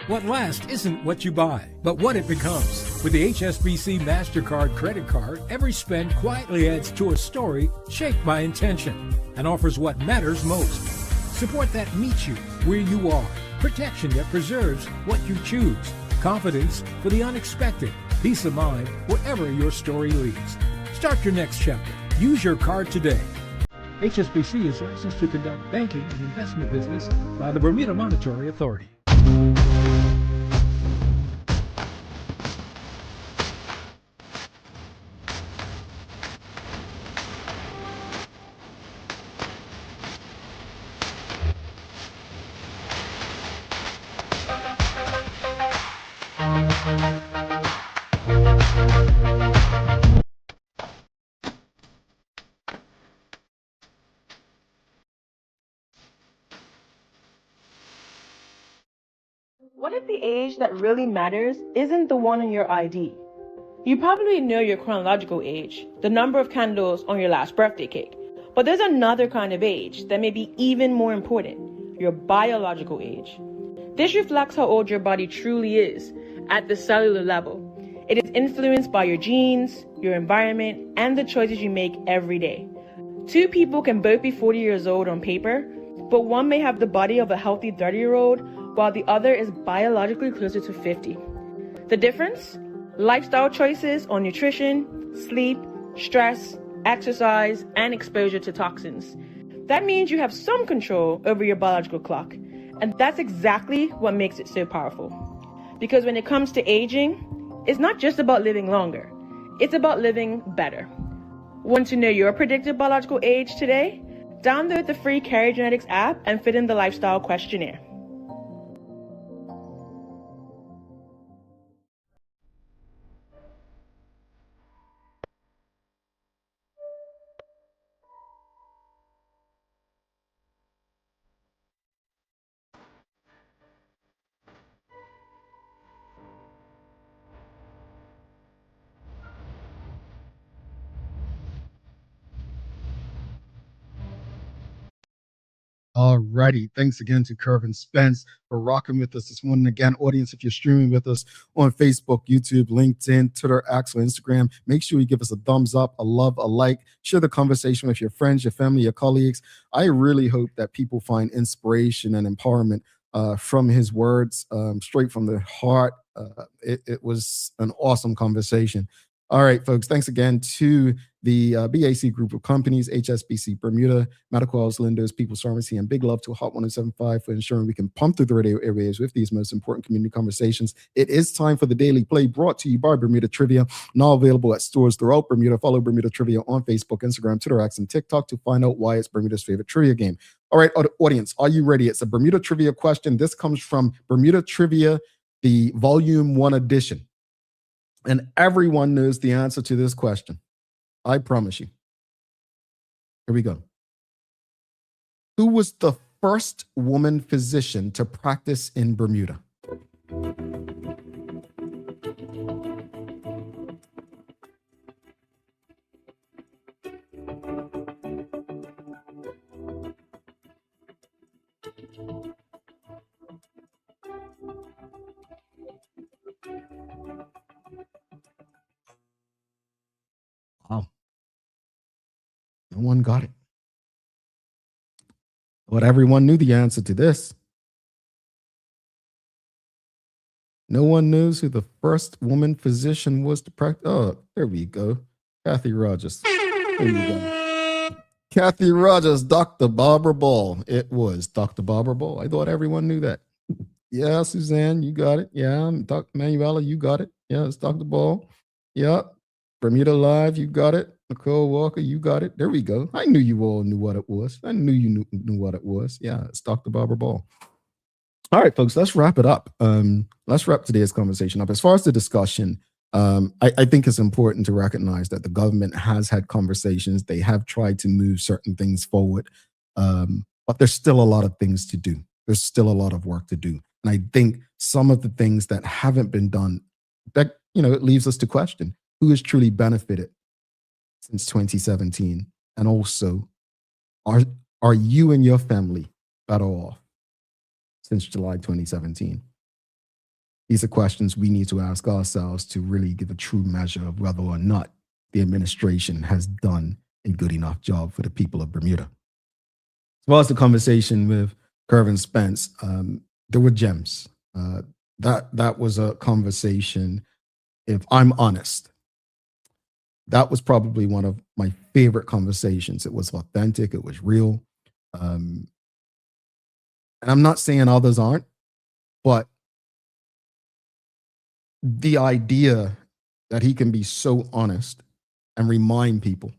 What lasts isn't what you buy, but what it becomes. With the HSBC MasterCard credit card, every spend quietly adds to a story shaped by intention and offers what matters most. Support that meets you where you are. Protection that preserves what you choose. Confidence for the unexpected. Peace of mind wherever your story leads. Start your next chapter. Use your card today. HSBC is licensed to conduct banking and investment business by the Bermuda Monetary Authority. What if the age that really matters isn't the one on your ID? You probably know your chronological age, the number of candles on your last birthday cake. But there's another kind of age that may be even more important, your biological age. This reflects how old your body truly is at the cellular level. It is influenced by your genes, your environment, and the choices you make every day. Two people can both be 40 years old on paper, but one may have the body of a healthy 30-year-old, while the other is biologically closer to 50. The difference? Lifestyle choices on nutrition, sleep, stress, exercise, and exposure to toxins. That means you have some control over your biological clock, and that's exactly what makes it so powerful. Because when it comes to aging, it's not just about living longer, it's about living better. Want to know your predicted biological age today? Download the free Genetics app and fill in the lifestyle questionnaire. Alrighty. Thanks again to Kervin Spence for rocking with us this morning. Again, audience, if you're streaming with us on Facebook, YouTube, LinkedIn, Twitter, X, or Instagram, make sure you give us a thumbs up, a love, a like, share the conversation with your friends, your family, your colleagues. I really hope that people find inspiration and empowerment from his words, straight from the heart. It was an awesome conversation. All right, folks, thanks again to the BAC group of companies, HSBC Bermuda, Medical House, Lindo's, People's Pharmacy, and big love to Hot 1075 for ensuring we can pump through the radio airwaves with these most important community conversations. It is time for the Daily Play, brought to you by Bermuda Trivia, now available at stores throughout Bermuda. Follow Bermuda Trivia on Facebook, Instagram, Twitter, X, and TikTok to find out why it's Bermuda's favorite trivia game. All right, audience, are you ready? It's a Bermuda Trivia question. This comes from Bermuda Trivia, the Volume 1 edition. And everyone knows the answer to this question. I promise you. Here we go. Who was the first woman physician to practice in Bermuda? Wow. No one got it. But everyone knew the answer to this. No one knows who the first woman physician was to practice. Oh, there we go. Kathy Rogers. There you go. Kathy Rogers, Dr. Barber Ball. It was Dr. Barber Ball. I thought everyone knew that. Yeah, Suzanne, you got it. Yeah, Dr. Manuela, you got it. Yeah, it's Dr. Ball. Yeah, Bermuda Live, you got it. Nicole Walker, you got it. There we go. I knew you all knew what it was. I knew you knew what it was. Yeah, it's Dr. Barber Ball. All right, folks, let's wrap it up. Let's wrap today's conversation up. As far as the discussion, I think it's important to recognize that the government has had conversations. They have tried to move certain things forward, but there's still a lot of things to do. There's still a lot of work to do. And I think some of the things that haven't been done, that, it leaves us to question who has truly benefited since 2017. And also, are you and your family better off since July 2017? These are questions we need to ask ourselves to really give a true measure of whether or not the administration has done a good enough job for the people of Bermuda. As well as the conversation with Kervin Spence, there were gems. That was a conversation, if I'm honest, that was probably one of my favorite conversations. It was authentic, it was real. And I'm not saying others aren't, but the idea that he can be so honest and remind people,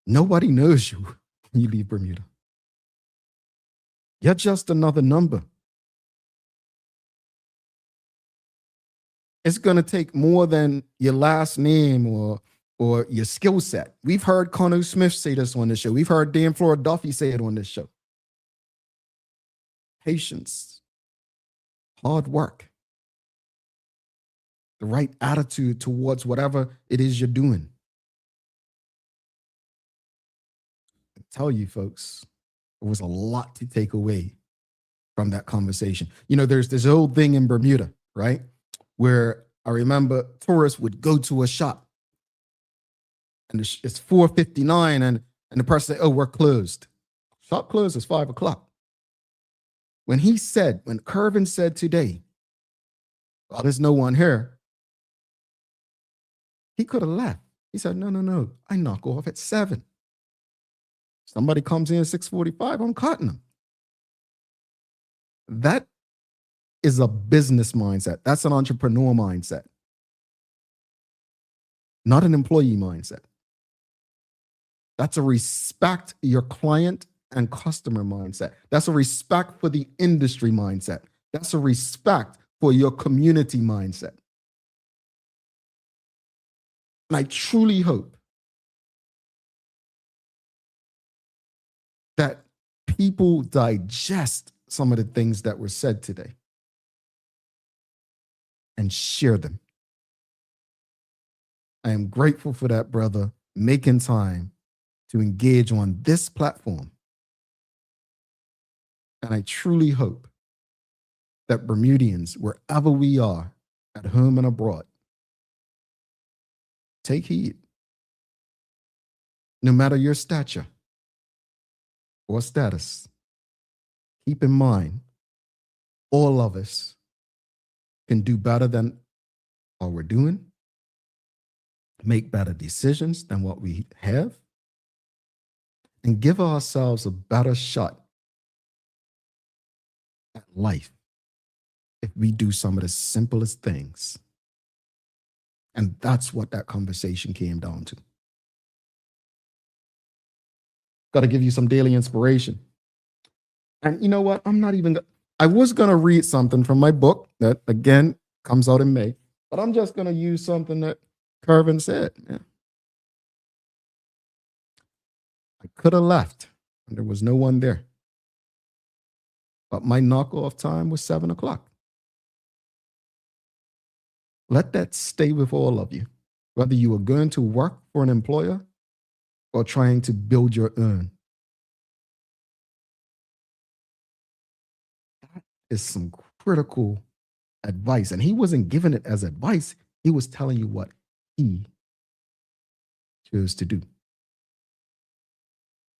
nobody knows you when you leave Bermuda. You're just another number. It's going to take more than your last name or your skill set. We've heard Connor Smith say this on this show. We've heard Dan Flora Duffy say it on this show. Patience, hard work, the right attitude towards whatever it is you're doing. I tell you, folks, there was a lot to take away from that conversation. There's this old thing in Bermuda, right? Where I remember tourists would go to a shop and it's 4:59 and the person said, "Oh, we're closed." Shop closes 5 o'clock. When Kervin said today, "Well, there's no one here," he could have left. He said, no, I knock off at 7. Somebody comes in at 6:45, I'm cutting them. That is a business mindset. That's an entrepreneur mindset, not an employee mindset. That's a respect your client and customer mindset. That's a respect for the industry mindset. That's a respect for your community mindset. And I truly hope that people digest some of the things that were said today and share them. I am grateful for that brother making time to engage on this platform. And I truly hope that Bermudians, wherever we are, at home and abroad, take heed. No matter your stature or status, keep in mind, all of us can do better than what we're doing, make better decisions than what we have, and give ourselves a better shot at life if we do some of the simplest things. And that's what that conversation came down to. Got to give you some daily inspiration. And you know what? I was going to read something from my book that, again, comes out in May, but I'm just going to use something that Kervin said. Yeah. I could have left, and there was no one there. but my knockoff time was 7 o'clock. Let that stay with all of you, whether you are going to work for an employer or trying to build your own. That is some critical advice. And he wasn't giving it as advice. He was telling you what he chose to do.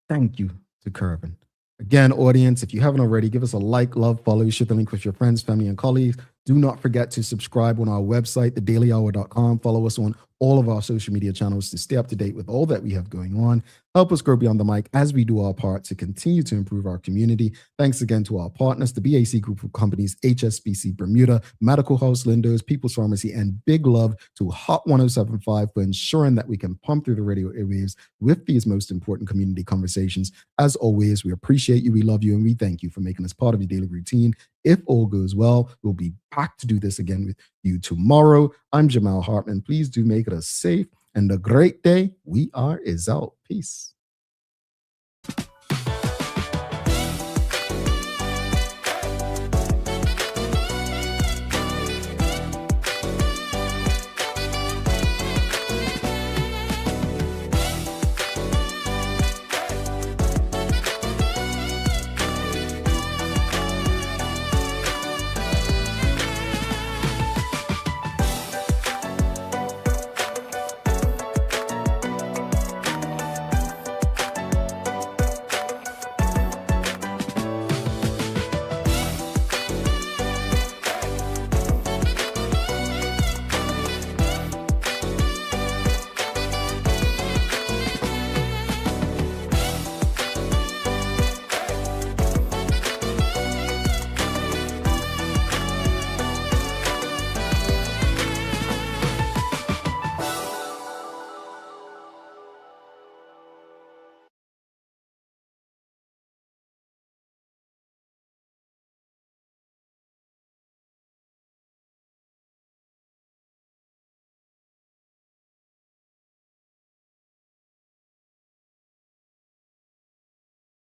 Thank you to Kervin. Again, audience, if you haven't already, give us a like, love, follow, share the link with your friends, family, and colleagues. Do not forget to subscribe on our website, thedailyhour.com. Follow us on all of our social media channels to stay up to date with all that we have going on. Help us grow beyond the mic as we do our part to continue to improve our community. Thanks again to our partners, the BAC Group of Companies, HSBC Bermuda, Medical House Lindos, People's Pharmacy, and big love to Hot 1075 for ensuring that we can pump through the radio airwaves with these most important community conversations. As always, we appreciate you, we love you, and we thank you for making us part of your daily routine. If all goes well, we'll be back to do this again with you tomorrow. I'm Jamal Hartman. Please do make it a safe and a great day. We are is out. Peace.